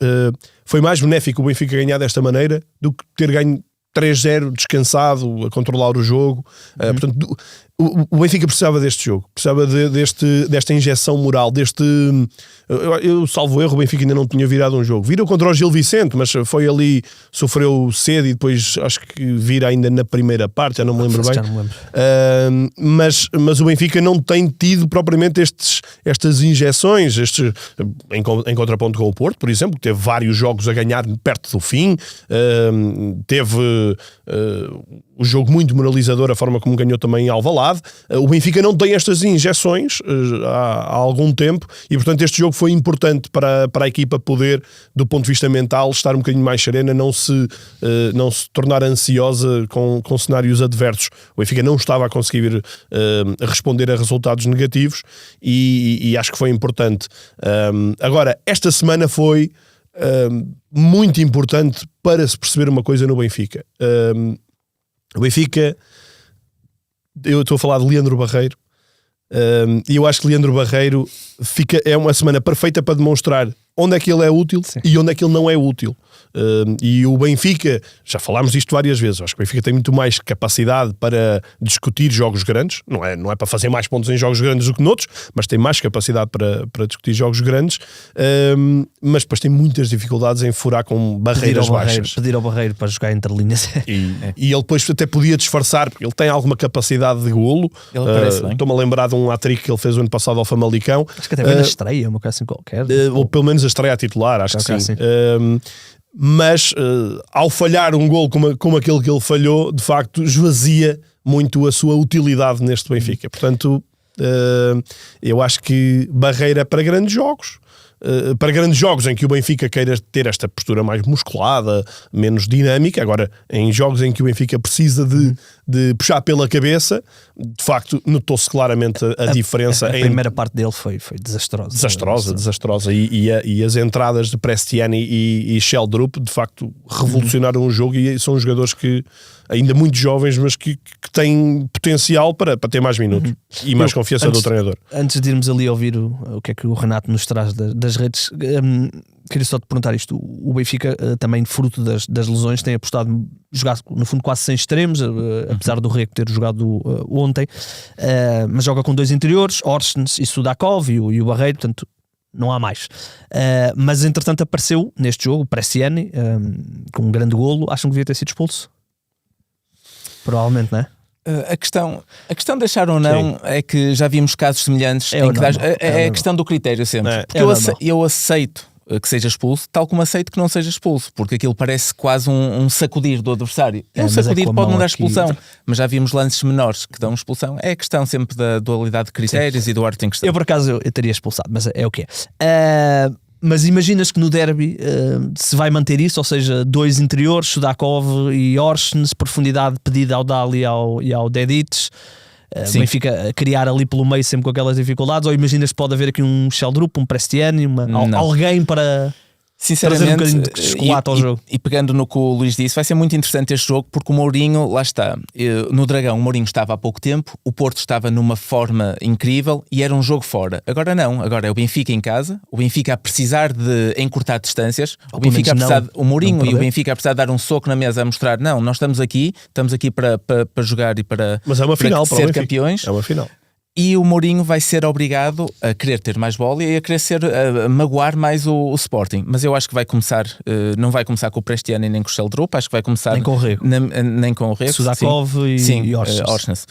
foi mais benéfico o Benfica ganhar desta maneira do que ter ganho 3-0 descansado, a controlar o jogo. Portanto, o Benfica precisava deste jogo, precisava desta injeção moral, eu salvo erro, o Benfica ainda não tinha virado um jogo. Virou contra o Gil Vicente, mas foi ali, sofreu cedo e depois acho que vira ainda na primeira parte, já não me lembro bem. Mas o Benfica não tem tido propriamente estas injeções, em contraponto com o Porto, por exemplo, que teve vários jogos a ganhar perto do fim, teve o jogo muito moralizador, a forma como ganhou também em Alvalade. O Benfica não tem estas injeções há algum tempo, e portanto este jogo foi importante para a equipa poder, do ponto de vista mental, estar um bocadinho mais serena, não se tornar ansiosa com cenários adversos. O Benfica não estava a conseguir responder a resultados negativos, e acho que foi importante. Agora, esta semana foi muito importante para se perceber uma coisa no Benfica. O Benfica, eu estou a falar de Leandro Barreiro, e eu acho que Leandro Barreiro é uma semana perfeita para demonstrar onde é que ele é útil. Sim. E onde é que ele não é útil. E o Benfica, já falámos disto várias vezes, acho que o Benfica tem muito mais capacidade para discutir jogos grandes, não é para fazer mais pontos em jogos grandes do que noutros, mas tem mais capacidade para discutir jogos grandes, mas depois tem muitas dificuldades em furar com barreiras baixas. Pedir ao Barreiro para jogar entre linhas. E ele depois até podia disfarçar, porque ele tem alguma capacidade de golo. Estou-me a lembrar de um hat-trick que ele fez o ano passado ao Famalicão. Acho que até foi na estreia, uma coisa assim qualquer. Ou pelo menos a estreia a titular, acho que sim. Mas ao falhar um gol como aquele que ele falhou, de facto esvazia muito a sua utilidade neste Benfica. Portanto, eu acho que Barreira para grandes jogos, em que o Benfica queira ter esta postura mais musculada, menos dinâmica. Agora, em jogos em que o Benfica precisa de puxar pela cabeça, de facto notou-se claramente a diferença. A primeira parte dele foi desastrosa. Desastrosa. E as entradas de Prestiani e Sheldrup de facto revolucionaram o jogo, e são jogadores que ainda muito jovens, mas que têm potencial para ter mais minutos e mais confiança do treinador. Antes de irmos ali ouvir o que é que o Renato nos traz das redes, queria só te perguntar isto. O Benfica, também fruto das lesões, tem apostado jogar no fundo quase sem extremos, apesar do Reco ter jogado ontem, mas joga com 2 interiores, Orsens e Sudakov, e o Barreiro, portanto não há mais. Mas entretanto apareceu neste jogo o Prestiani, com um grande golo. Acham que devia ter sido expulso? Provavelmente, não é? A questão de deixar ou não, sim, é que já vimos casos semelhantes. É a questão do critério sempre. Porque eu aceito que seja expulso, tal como aceito que não seja expulso, porque aquilo parece quase um sacudir do adversário. Um sacudir pode não dar expulsão, mas já vimos lances menores que dão expulsão. É questão sempre da dualidade de critérios e do árbitro em questão. Eu, por acaso, eu teria expulsado, mas é o que é. Mas imaginas que no derby se vai manter isso, ou seja, 2 interiores, Sudakov e Orsnes, profundidade pedida ao Dali e ao Dedic. O Benfica a criar ali pelo meio sempre com aquelas dificuldades, ou imaginas que pode haver aqui um Sheldrup, um Prestiani, alguém para sinceramente, trazer um bocadinho de chocolate ao jogo. E pegando no que o Luís disse, vai ser muito interessante este jogo, porque o Mourinho, lá está, no Dragão o Mourinho estava há pouco tempo, o Porto estava numa forma incrível e era um jogo fora. Agora não, agora é o Benfica em casa, o Benfica a precisar de encurtar distâncias, o Mourinho e o Benfica a precisar de dar um soco na mesa a mostrar, não, nós estamos aqui para jogar e para, mas é uma final, para ser campeões. É uma final. E o Mourinho vai ser obrigado a querer ter mais bola e a querer a magoar mais o Sporting. Mas eu acho que vai começar, não vai começar com o Prestiani nem com o Sheldrup, acho que vai começar nem com o Rego, nem com o Rego, Sudakov e Orsnes.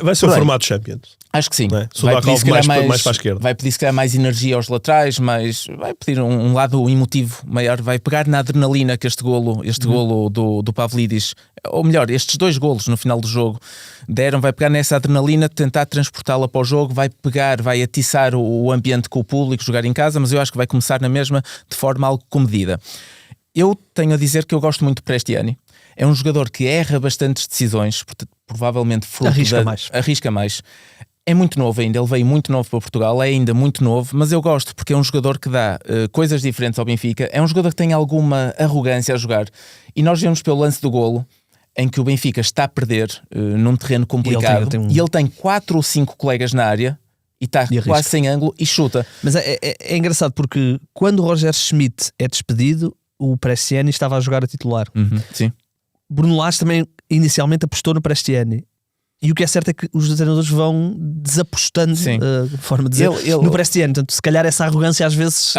Vai ser o formato Champions. Acho que sim. Vai pedir mais para a esquerda. Vai pedir se calhar mais energia aos laterais, vai pedir um lado emotivo maior, vai pegar na adrenalina que este golo do Pavlidis, ou melhor, estes 2 golos no final do jogo deram, vai pegar nessa adrenalina, tentar transportá-la para o jogo, vai atiçar o ambiente com o público, jogar em casa, mas eu acho que vai começar na mesma de forma algo comedida. Eu tenho a dizer que eu gosto muito de Prestiani. É um jogador que erra bastantes decisões, provavelmente arrisca mais. É muito novo ainda, ele veio muito novo para Portugal, é ainda muito novo, mas eu gosto porque é um jogador que dá coisas diferentes ao Benfica, é um jogador que tem alguma arrogância a jogar, e nós vemos pelo lance do golo, em que o Benfica está a perder num terreno complicado, e ele tem 4 ou 5 colegas na área, e está quase sem ângulo, e chuta. Mas é engraçado porque quando o Roger Schmidt é despedido, o Prestiani estava a jogar a titular. Sim. Bruno Lage também inicialmente apostou no Prestiani. E o que é certo é que os treinadores vão desapostando, forma de dizer, no Prestiani. Portanto, se calhar essa arrogância às vezes...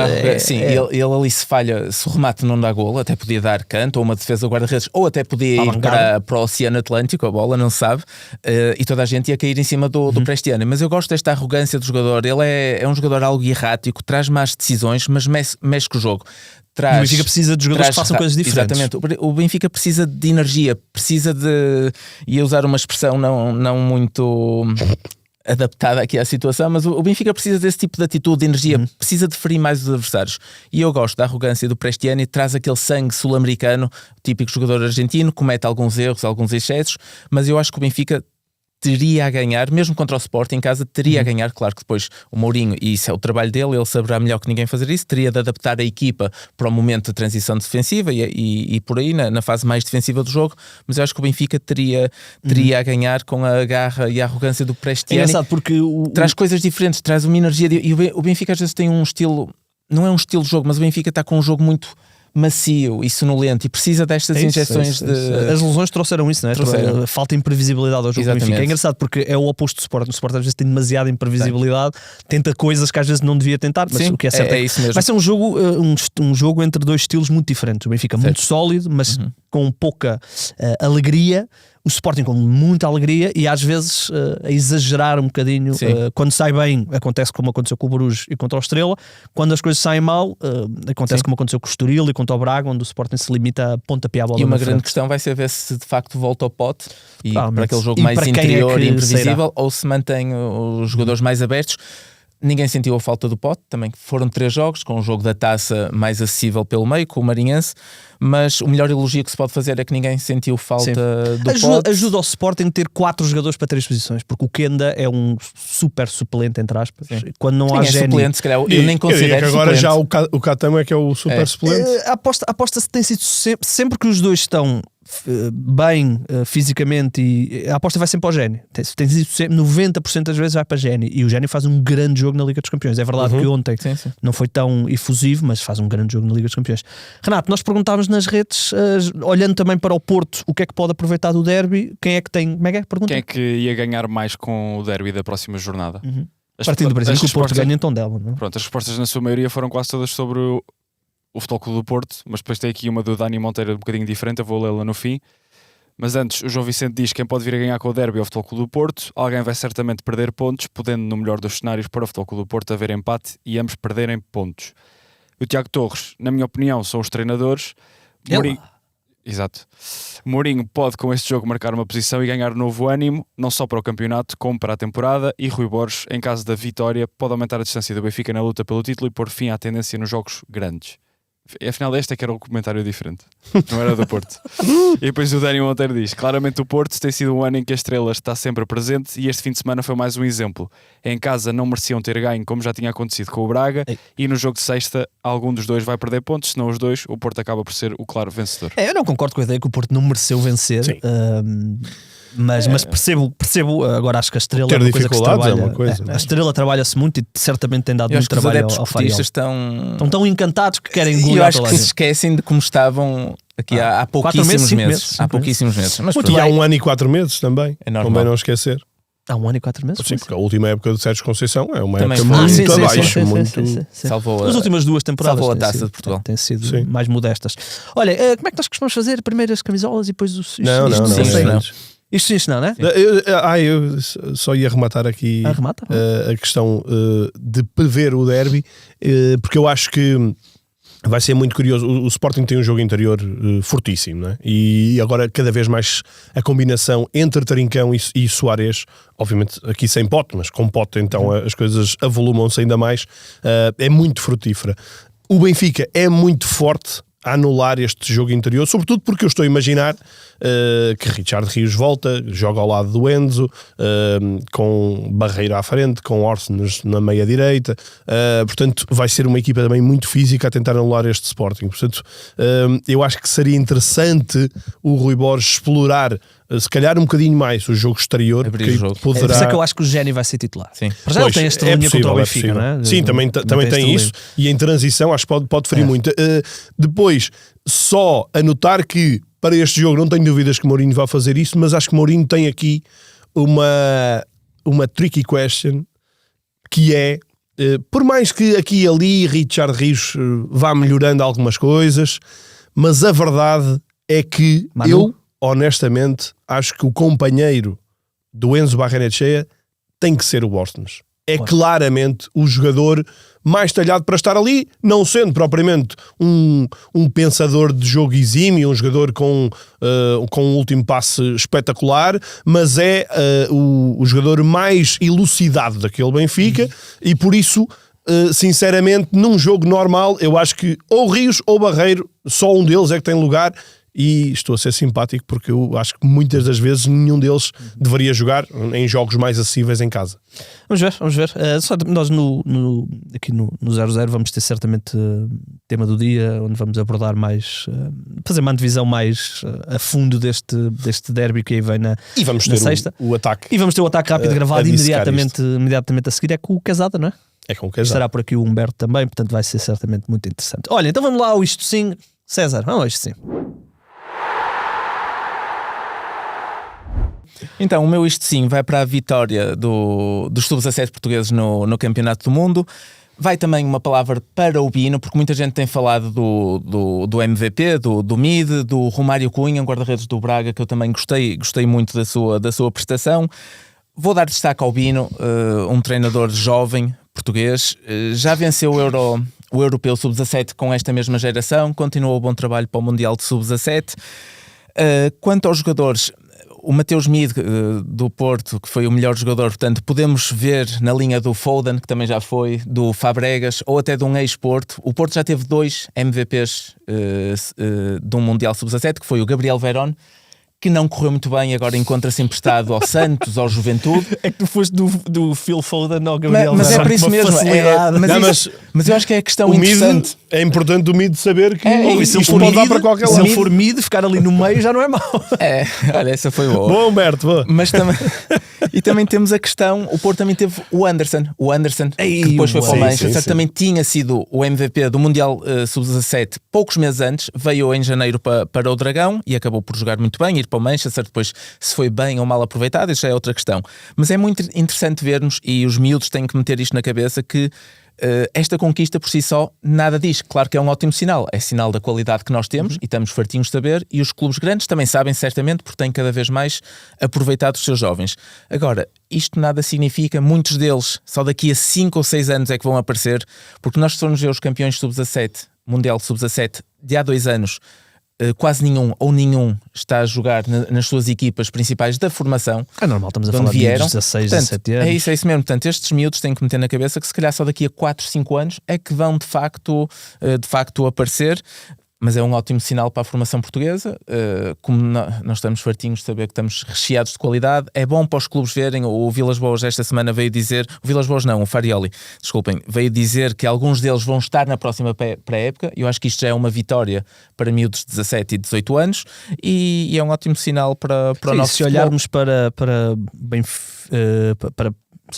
Ele ali se falha, se o remate não dá golo, até podia dar canto, ou uma defesa guarda-redes, ou até podia ir para o Oceano Atlântico, a bola, não se sabe, e toda a gente ia cair em cima do Prestiani. Mas eu gosto desta arrogância do jogador. Ele é um jogador algo errático, traz más decisões, mas mexe com o jogo. O Benfica precisa de jogadores que façam coisas diferentes. Exatamente. O Benfica precisa de energia, precisa de... Ia usar uma expressão não muito adaptada aqui à situação, mas o Benfica precisa desse tipo de atitude, de energia, precisa de ferir mais os adversários. E eu gosto da arrogância do Prestiani, traz aquele sangue sul-americano, típico jogador argentino, comete alguns erros, alguns excessos, mas eu acho que o Benfica teria a ganhar, mesmo contra o Sporting em casa, teria a ganhar. Claro que depois o Mourinho, e isso é o trabalho dele, ele saberá melhor que ninguém fazer isso, teria de adaptar a equipa para o momento de transição defensiva e por aí, na fase mais defensiva do jogo, mas eu acho que o Benfica teria a ganhar com a garra e a arrogância do Prestiani. É engraçado porque traz coisas diferentes, traz uma energia, e o Benfica às vezes tem um estilo, não é um estilo de jogo, mas o Benfica está com um jogo muito macio e sonolento e precisa destas injeções de... As lesões trouxeram isso, não é? Falta imprevisibilidade ao jogo do Benfica. É engraçado porque é o oposto do Sport. O Sport às vezes tem demasiada imprevisibilidade, tenta coisas que às vezes não devia tentar, mas o que é certo é isso mesmo. Vai ser um jogo entre 2 estilos muito diferentes. O Benfica muito sólido, mas com pouca alegria. O Sporting com muita alegria e às vezes a exagerar um bocadinho. Quando sai bem, acontece como aconteceu com o Bruges e contra o Estrela. Quando as coisas saem mal, acontece como aconteceu com o Estoril e contra o Braga, onde o Sporting se limita a pontapear a bola. E uma grande questão vai ser ver se de facto volta ao pote e para aquele jogo mais interior e imprevisível, ou se mantém os jogadores mais abertos. Ninguém sentiu a falta do Pote, também foram 3 jogos, com um jogo da taça mais acessível pelo meio, com o Marinhense, mas o melhor elogio que se pode fazer é que ninguém sentiu falta do Pote. Ajuda ao Sporting ter 4 jogadores para 3 posições, porque o Kenda é um super suplente, entre aspas. Quando não há Géni... suplente, se calhar, eu nem considero que agora suplente. Já o Catamo é que é o super suplente. A aposta tem sido sempre que os dois estão bem fisicamente, e a aposta vai sempre ao Géni. Tem sido sempre, 90% das vezes vai para Géni, e o Géni faz um grande jogo na Liga dos Campeões. É verdade que ontem não foi tão efusivo, mas faz um grande jogo na Liga dos Campeões. Renato, nós perguntávamos nas redes, olhando também para o Porto, o que é que pode aproveitar do derby? Quem é que tem? Como é que é? Pergunta? Quem é que ia ganhar mais com o derby da próxima jornada? Partindo do princípio que o Porto ganha, então dela, não? Pronto, as respostas na sua maioria foram quase todas sobre o Futebol Clube do Porto, mas depois tem aqui uma do Dani Monteiro um bocadinho diferente, eu vou lê-la no fim. Mas antes, o João Vicente diz que quem pode vir a ganhar com o derby é o Futebol Clube do Porto. Alguém vai certamente perder pontos, podendo, no melhor dos cenários, para o Futebol Clube do Porto haver empate e ambos perderem pontos. O Tiago Torres, na minha opinião, são os treinadores. Exato. Mourinho pode com este jogo marcar uma posição e ganhar novo ânimo, não só para o campeonato como para a temporada, e Rui Borges, em caso da vitória, pode aumentar a distância do Benfica na luta pelo título e pôr fim à tendência nos jogos grandes. Afinal, este é que era um comentário diferente, não era do Porto. E depois o Daniel Monteiro diz: claramente o Porto tem sido um ano em que a estrela está sempre presente e este fim de semana foi mais um exemplo. Em casa não mereciam ter ganho, como já tinha acontecido com o Braga, e no jogo de sexta algum dos dois vai perder pontos, senão os dois o Porto acaba por ser o claro vencedor. Eu não concordo com a ideia que o Porto não mereceu vencer, mas percebo, agora acho que a Estrela ter é uma coisa que se dificuldades trabalha, é uma coisa. a Estrela trabalha-se muito e certamente tem dado Eu muito acho que os trabalho adeptos ao Faial. portistas estão Estão encantados que querem E eu golear acho toda que a se gente. esquecem de como estavam aqui há pouquíssimos cinco meses. Há pouquíssimos meses. Mas E pronto. há 1 ano e 4 meses também. É normal. Também não esquecer. Há 1 ano e 4 meses? Sim, porque a última época de Sérgio Conceição é uma Também época foi. muito Sim, sim, abaixo. sim, muito... sim, sim. Salvou As últimas 2 temporadas salvou a têm Taça sido- de Portugal. têm sido Sim. mais modestas. Olha, como é que nós costumamos fazer? Primeiro as camisolas e depois os... Não, não, sim, não. não. Isto sim, isto não, né? Eu só ia arrematar aqui Arremata? a questão de prever o derby, porque eu acho que vai ser muito curioso. O Sporting tem um jogo interior fortíssimo, né? E agora cada vez mais a combinação entre Trincão e Soares, obviamente aqui sem Pote, mas com Pote então as coisas avolumam-se ainda mais, é muito frutífera. O Benfica é muito forte a anular este jogo interior, sobretudo porque eu estou a imaginar que Richard Rios volta, joga ao lado do Enzo, com Barreira à frente, com Orsnes na meia direita, portanto vai ser uma equipa também muito física a tentar anular este Sporting. Portanto, eu acho que seria interessante o Rui Borges explorar se calhar um bocadinho mais o jogo exterior, Abrir que o jogo. Por poderá... isso é que eu acho que o Geni vai ser titular. Sim. Para já ele tem esta linha contra o Benfica, possível. não é? Sim, também tem isso, e em transição acho que pode ferir muito. Depois, só anotar que para este jogo não tenho dúvidas que Mourinho vai fazer isso, mas acho que Mourinho tem aqui uma tricky question, que é, por mais que aqui e ali Richard Rios vá melhorando algumas coisas, mas a verdade é que eu, honestamente, acho que o companheiro do Enzo Barrenetxea tem que ser o Orsnes. É claramente o jogador mais talhado para estar ali, não sendo propriamente um pensador de jogo exímio, um jogador com um último passe espetacular, mas é o jogador mais elucidado daquele Benfica, e por isso, sinceramente, num jogo normal, eu acho que ou Rios ou Barreiro, só um deles é que tem lugar. E estou a ser simpático porque eu acho que muitas das vezes nenhum deles deveria jogar em jogos mais acessíveis em casa. Vamos ver. Só nós aqui no 00 vamos ter certamente tema do dia, onde vamos abordar mais, fazer uma antevisão mais a fundo deste derby que aí vem na E vamos na ter sexta. o ataque. E vamos ter o ataque rápido gravado imediatamente a seguir, é com o Casada, não é? É com o Casada. Estará por aqui o Humberto também, portanto vai ser certamente muito interessante. Olha, então vamos lá ao Isto Sim. César, vamos ao Isto Sim. Então, o meu isto sim vai para a vitória dos sub-17 portugueses no Campeonato do Mundo. Vai também uma palavra para o Bino, porque muita gente tem falado do MVP, do Mid, do Romário Cunha, um guarda-redes do Braga, que eu também gostei muito da sua prestação. Vou dar destaque ao Bino, um treinador jovem português, já venceu o Europeu Sub-17 com esta mesma geração, continuou o bom trabalho para o Mundial de Sub-17. Quanto aos jogadores, o Mateus Mid do Porto, que foi o melhor jogador, portanto podemos ver na linha do Foden, que também já foi, do Fabregas, ou até de um ex-Porto. O Porto já teve 2 MVPs de um Mundial Sub-17, que foi o Gabriel Verón, que não correu muito bem, agora encontra-se emprestado ao Santos, ao Juventude. É que tu foste do Phil Foden ao Gabriel Mas é Verón por isso com uma mesmo. facilidade. Mas eu acho que é a questão O Mid, interessante. é importante o Mid saber que Se isto pode dar para qualquer se lado. ele for mid, ficar ali no meio já não é mau. Olha, essa foi boa. Bom, Humberto, boa. Mas também, e também temos a questão, o Porto também teve o Anderson, que depois foi para o Manchester, também tinha sido o MVP do Mundial Sub-17 poucos meses antes, veio em janeiro para o Dragão e acabou por jogar muito bem, ir para o Manchester, depois se foi bem ou mal aproveitado, isso já é outra questão. Mas é muito interessante vermos, e os miúdos têm que meter isto na cabeça, que esta conquista por si só nada diz. Claro que é um ótimo sinal, é sinal da qualidade que nós temos e estamos fartinhos de saber, e os clubes grandes também sabem certamente, porque têm cada vez mais aproveitado os seus jovens. Agora, isto nada significa, muitos deles só daqui a 5 ou 6 anos é que vão aparecer, porque nós formos ver os campeões sub-17, Mundial sub-17 de há 2 anos, quase nenhum ou nenhum está a jogar nas suas equipas principais da formação. É normal, estamos a de falar onde de vieram. 16, Portanto, 17 anos. É isso mesmo. Portanto, estes miúdos têm que meter na cabeça que se calhar só daqui a 4, 5 anos é que vão de facto aparecer. Mas é um ótimo sinal para a formação portuguesa. Como nós estamos fartinhos de saber que estamos recheados de qualidade, é bom para os clubes verem. O Vilas Boas esta semana veio dizer, o Vilas Boas não, o Farioli, desculpem, veio dizer que alguns deles vão estar na próxima pré-época. Eu acho que isto já é uma vitória para miúdos de 17 e 18 anos e é um ótimo sinal para o nosso se futebol. olharmos para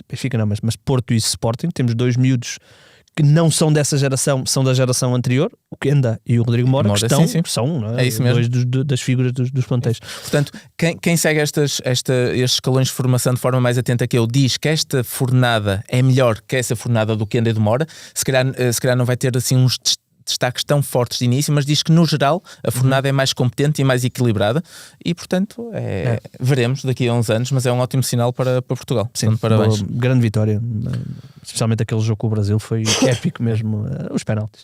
Benfica não, mas Porto e Sporting, temos 2 miúdos que não são dessa geração, são da geração anterior, o Kenda e o Rodrigo Mora, que estão, sim. são, não é? É isso mesmo. 2 das figuras dos plantéis. Portanto, quem segue estes escalões de formação de forma mais atenta que eu, diz que esta fornada é melhor que essa fornada do Kenda e do Mora, se calhar não vai ter assim uns destaques tão fortes de início, mas diz que no geral a fornada é mais competente e mais equilibrada e portanto veremos daqui a uns anos, mas é um ótimo sinal para Portugal. Sim, portanto, parabéns. Grande vitória, especialmente aquele jogo com o Brasil, foi épico mesmo, os penaltis.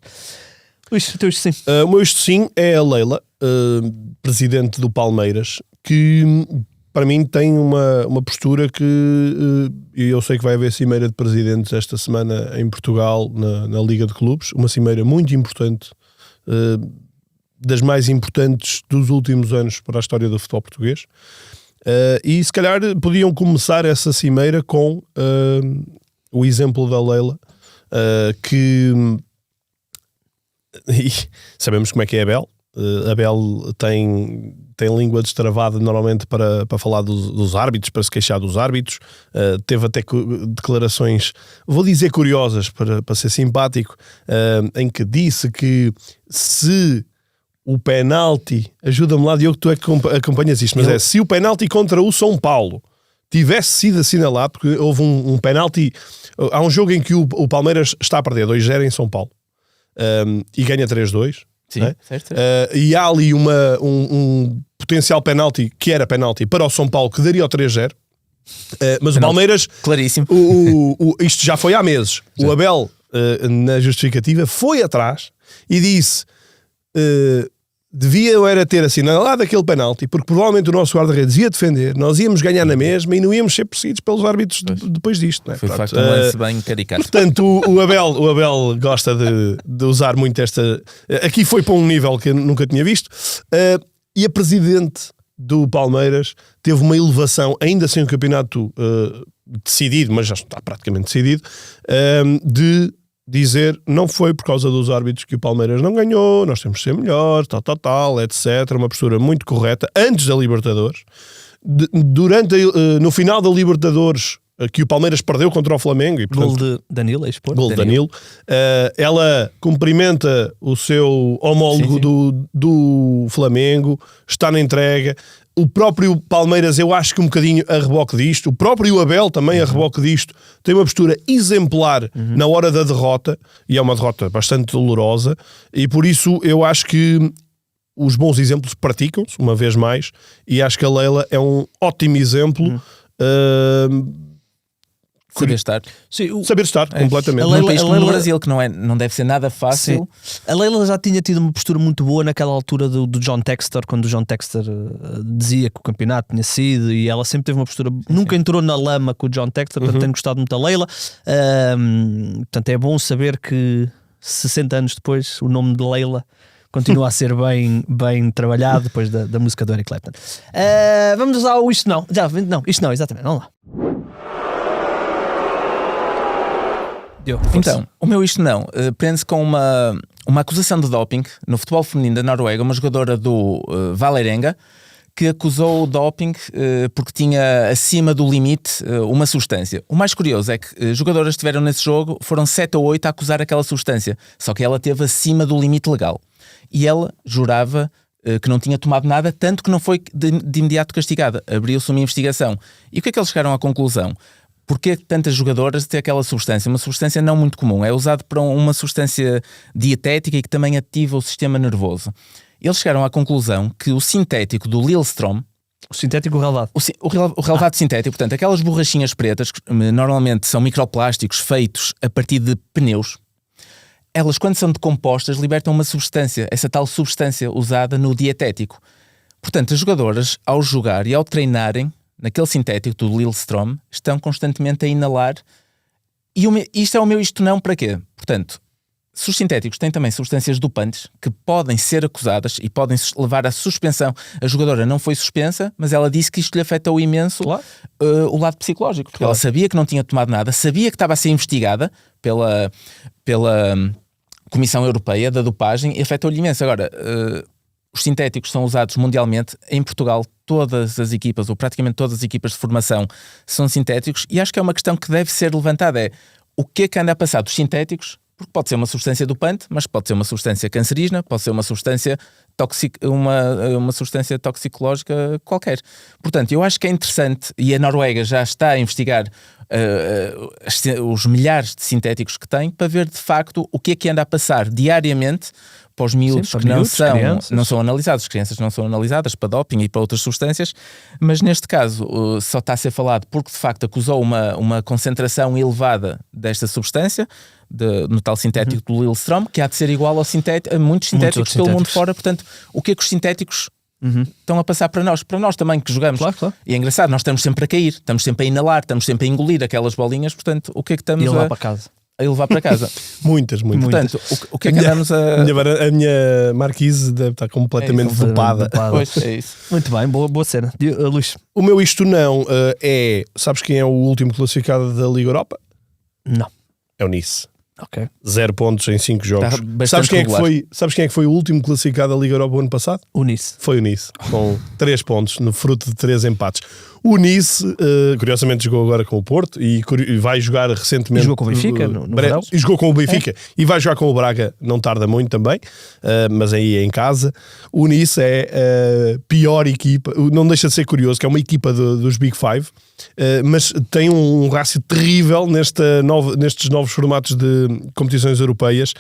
O teu isto sim. O meu isto sim é a Leila, presidente do Palmeiras, que para mim tem uma postura que e eu sei que vai haver cimeira de presidentes esta semana em Portugal na Liga de Clubes, uma cimeira muito importante, das mais importantes dos últimos anos para a história do futebol português, e se calhar podiam começar essa cimeira com o exemplo da Leila, que e sabemos como é que é a Abel. Abel tem língua destravada normalmente para falar dos árbitros, para se queixar dos árbitros. Teve até declarações, vou dizer curiosas para ser simpático, em que disse que se o penalti, ajuda-me lá Diogo, tu é que acompanhas isto, mas se o penalti contra o São Paulo tivesse sido assinalado, porque houve um penalti, há um jogo em que o Palmeiras está a perder 2-0 em São Paulo, e ganha 3-2. Sim, né? certo. E há ali um potencial penalti, que era penalti para o São Paulo, que daria o 3-0, mas penalti. O Palmeiras, claríssimo, isto já foi há meses. Já. O Abel, na justificativa, foi atrás e disse devia era ter assinalado aquele penalti, porque provavelmente o nosso guarda-redes ia defender, nós íamos ganhar na mesma e não íamos ser perseguidos pelos árbitros depois disto. Não é? Foi de facto um lance bem caricato. Portanto, o Abel gosta de usar muito esta... Aqui foi para um nível que eu nunca tinha visto. E a presidente do Palmeiras teve uma elevação, ainda sem o campeonato decidido, mas já está praticamente decidido, de dizer não foi por causa dos árbitros que o Palmeiras não ganhou, nós temos de ser melhor, tal, etc. Uma postura muito correta antes da Libertadores. No final da Libertadores, que o Palmeiras perdeu contra o Flamengo, e portanto, gol de Danilo, gol de Danilo. Ela cumprimenta o seu homólogo do Flamengo, está na entrega. O próprio Palmeiras, eu acho que um bocadinho a reboque disto, o próprio Abel também a reboque disto, tem uma postura exemplar na hora da derrota, e é uma derrota bastante dolorosa, e por isso eu acho que os bons exemplos praticam-se, uma vez mais, e acho que a Leila é um ótimo exemplo. Saber estar. Sim, saber estar, completamente. Num país como o Brasil, que não deve ser nada fácil. Sim. A Leila já tinha tido uma postura muito boa naquela altura do John Textor, quando o John Textor dizia que o campeonato tinha sido, e ela sempre teve uma postura, nunca entrou na lama com o John Textor, portanto tenho gostado muito da Leila. Portanto é bom saber que 60 anos depois o nome de Leila continua a ser bem trabalhado depois da música do Eric Clapton. Vamos ao Isto Não. Isto Não, exatamente, vamos lá. Então, o meu Isto Não prende-se com uma acusação de doping no futebol feminino da Noruega, uma jogadora do Vålerenga, que acusou o doping porque tinha acima do limite uma substância. O mais curioso é que jogadoras que estiveram nesse jogo foram 7 ou 8 a acusar aquela substância, só que ela teve acima do limite legal. E ela jurava que não tinha tomado nada, tanto que não foi de imediato castigada. Abriu-se uma investigação. E o que é que eles chegaram à conclusão? Porquê tantas jogadoras têm aquela substância? Uma substância não muito comum. É usado para uma substância dietética e que também ativa o sistema nervoso. Eles chegaram à conclusão que o sintético do Lillestrøm, O sintético relevado. o relevado sintético, portanto, aquelas borrachinhas pretas que normalmente são microplásticos feitos a partir de pneus, elas, quando são decompostas, libertam uma substância, essa tal substância usada no dietético. Portanto, as jogadoras, ao jogar e ao treinarem naquele sintético do Lillestrøm, estão constantemente a inalar. E isto é o meu isto não para quê? Portanto, se os sintéticos têm também substâncias dopantes que podem ser acusadas e podem levar à suspensão. A jogadora não foi suspensa, mas ela disse que isto lhe afetou imenso o lado psicológico. Porque ela sabia que não tinha tomado nada, sabia que estava a ser investigada pela Comissão Europeia da Dopagem e afetou-lhe imenso. Agora, os sintéticos são usados mundialmente. Em Portugal, todas as equipas, ou praticamente todas as equipas de formação, são sintéticos, e acho que é uma questão que deve ser levantada. É o que é que anda a passar dos sintéticos? Porque pode ser uma substância dopante, mas pode ser uma substância cancerígena, pode ser uma substância toxicológica qualquer. Portanto, eu acho que é interessante, e a Noruega já está a investigar os milhares de sintéticos que tem, para ver de facto o que é que anda a passar diariamente para os miúdos. Sim, que não são analisados. As crianças não são analisadas para doping e para outras substâncias, mas neste caso só está a ser falado porque de facto acusou uma concentração elevada desta substância no tal sintético do Lillestrøm, que há de ser igual a muitos sintéticos pelo mundo fora. Portanto, o que é que os sintéticos estão a passar para nós também que jogamos? Claro. E é engraçado, nós estamos sempre a cair, estamos sempre a inalar, estamos sempre a engolir aquelas bolinhas. Portanto, o que é que estamos levar para casa? A levar para casa. Muitas. Portanto, o que é que andamos a... A minha marquise deve estar completamente dopada. Pois, é isso. Muito bem, boa cena. Luís. O meu isto não é... Sabes quem é o último classificado da Liga Europa? Não. É o Nice. Ok. 0 pontos em 5 jogos. Sabes quem é que foi o último classificado da Liga Europa o ano passado? O Nice. Foi o Nice, com 3 pontos, no fruto de 3 empates. O Nice, curiosamente, jogou agora com o Porto e vai jogar recentemente. E jogou com o Benfica no verão. E jogou com o Benfica e vai jogar com o Braga, não tarda muito também, mas aí é em casa. O Nice é a pior equipa, não deixa de ser curioso, que é uma equipa dos Big Five, mas tem um rácio terrível nestes novos formatos de competições europeias.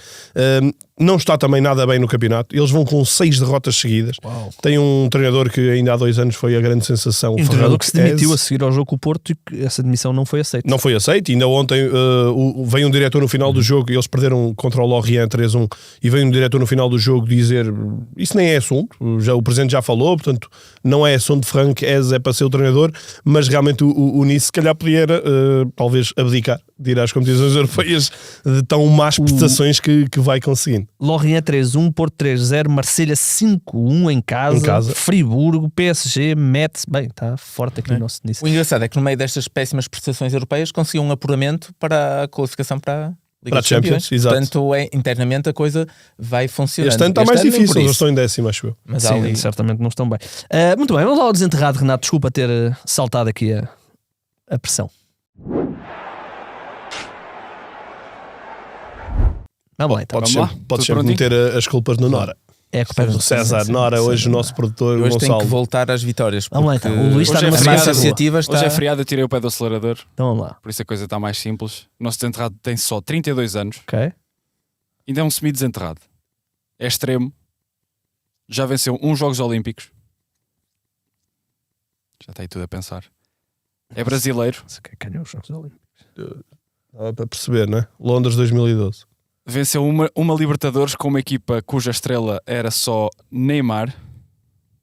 Não está também nada bem no campeonato. Eles vão com 6 derrotas seguidas. Uau. Tem um treinador que ainda há 2 anos foi a grande sensação. Um treinador que se demitiu a seguir ao jogo com o Porto e que essa demissão não foi aceita. Não foi aceito. Ainda ontem veio um diretor no final do jogo, e eles perderam contra o Lorient 3-1, e veio um diretor no final do jogo dizer isso nem é assunto, o presidente já falou, portanto não é assunto de Frank Hez, é para ser o treinador, mas realmente o Nice se calhar podia talvez abdicar de ir às competições europeias de tão más prestações que vai conseguindo. Lorient 3-1, Porto 3-0, Marselha 5-1 em casa, Friburgo, PSG, Metz. Bem, está forte aqui o nosso Nice. O engraçado é que no meio destas péssimas prestações europeias conseguiu um apuramento para a qualificação para a Liga dos Champions. Exato. Portanto, internamente a coisa vai funcionando. Este ano está mais difícil, eles estão em 10º, acho eu. Mas sim, ali... certamente não estão bem. Muito bem, vamos lá ao desenterrado, Renato. Desculpa ter saltado aqui a pressão. Vamos lá, então. Podes sempre meter as culpas no Nora. É a culpa do César Nora, hoje o nosso produtor. Hoje tem que voltar às vitórias. Vamos lá, então. O Luís está numa associativa. Hoje é feriado, eu tirei o pé do acelerador. Então vamos lá. Por isso a coisa está mais simples. O nosso desenterrado tem só 32 anos. Ok. Ainda é um semi-desenterrado. É extremo. Já venceu 1 Jogos Olímpicos. Já está aí tudo a pensar. É brasileiro. Ganhou os Jogos Olímpicos. Dá para perceber, não é? Londres 2012. Venceu uma Libertadores com uma equipa cuja estrela era só Neymar.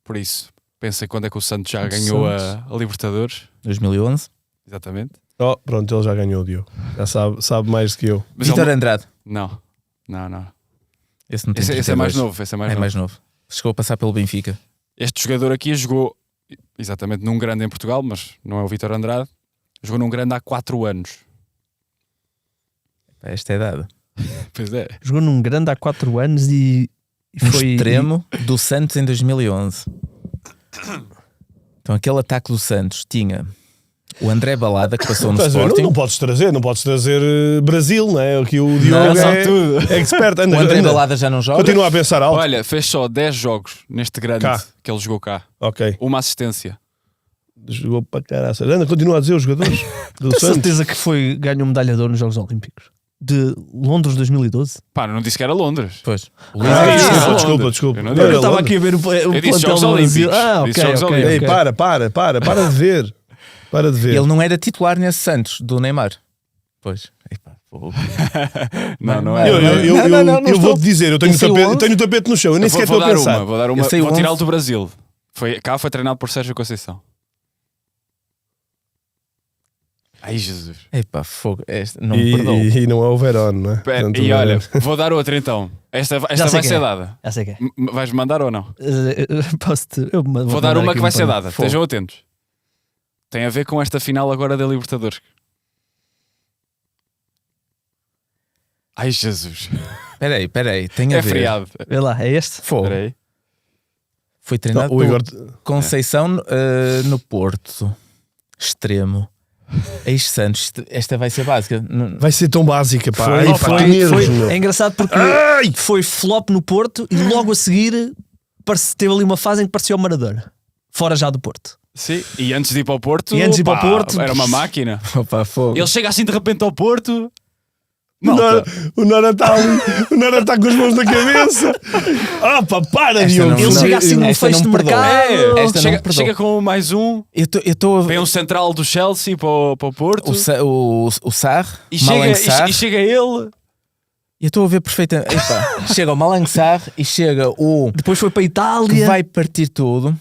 Por isso, pensa quando é que o Santos já ganhou a Libertadores. 2011. Exatamente. Pronto, ele já ganhou, Diogo. Já sabe mais do que eu. Vitor Andrade. Não. Esse não tem esse é mais novo. Mais novo. Chegou a passar pelo Benfica. Este jogador aqui jogou exatamente num grande em Portugal, mas não é o Vitor Andrade. Jogou num grande há 4 anos. Esta é a idade. Pois é. Jogou num grande há 4 anos e foi extremo do Santos em 2011. Então aquele ataque do Santos tinha o André Balada, que passou no Sporting. Não podes trazer Brasil, não é? Aqui o Diogo é expert. O André Balada já não joga. Continua a pensar alto. Olha, fez só 10 jogos neste grande que ele jogou cá. Ok. Uma assistência. Jogou para caralho. Anda, continua a dizer os jogadores do Tenho Santos. certeza que ganhou medalha de ouro nos Jogos Olímpicos de Londres 2012. Pá, não disse que era Londres. Pois. O Ah, Luís isso. disse- desculpa. Eu não Não disse. era Eu estava Londres. aqui a ver o disse plantel Jogos do Brasil. Olímpicos. Ah, Disse ok, Jogos ok. Ei, ok. para de ver. Para de ver. Ele não era titular nesse Santos, do Neymar. Pois. Epá, fogo. Não é. Eu vou-te dizer, eu tenho Esse é o onze? o tapete no chão, eu nem sequer estou a pensar. Vou dar uma. Eu sei o Vou tirá-lo 11. do Brasil. Cá foi treinado por Sérgio Conceição. Ai, Jesus. Epá, fogo. Não me perdoou. E não é o Verón, não é? Pera, Portanto, e o olha, Verón- vou dar outra então. Esta Já sei vai quem ser é. dada. Já sei que é. Vais-me mandar ou não? Vou Vou dar uma que vai ser dar. dada. Estejam atentos. Tem a ver com esta final agora da Libertadores. Ai, Jesus. Espera aí. Tem a É ver. feriado. Vê lá, é este? Fogo. Espera aí. Foi treinado Não, o Igor... pelo Conceição no Porto. Extremo. Ex-Santos. Esta vai ser básica. Vai ser tão básica, pá. Foi, Ai, pá, foi, que nervos, meu. é engraçado porque Ai! foi flop no Porto e logo a seguir teve ali uma fase em que parecia o Maradona. Fora já do Porto. Sim. E antes de ir para o Porto. E antes de ir para o Porto, Era uma máquina. Opa, fogo. Ele chega assim de repente ao Porto. O Nora está ali, o Nora está com as mãos na cabeça. Opa, para, Esta Diogo. não- Ele não- chega assim num esta fecho não de me perdoa. mercado. Esta não chega, me perdoa. chega com mais um. Eu estou a Vem um central do Chelsea para o Porto. o Sarr, E Malang chega, Sarr. e chega ele. Eu estou a ver perfeitamente. Epá, chega o Malang Sarr e chega o Depois foi para a que Itália. vai partir tudo.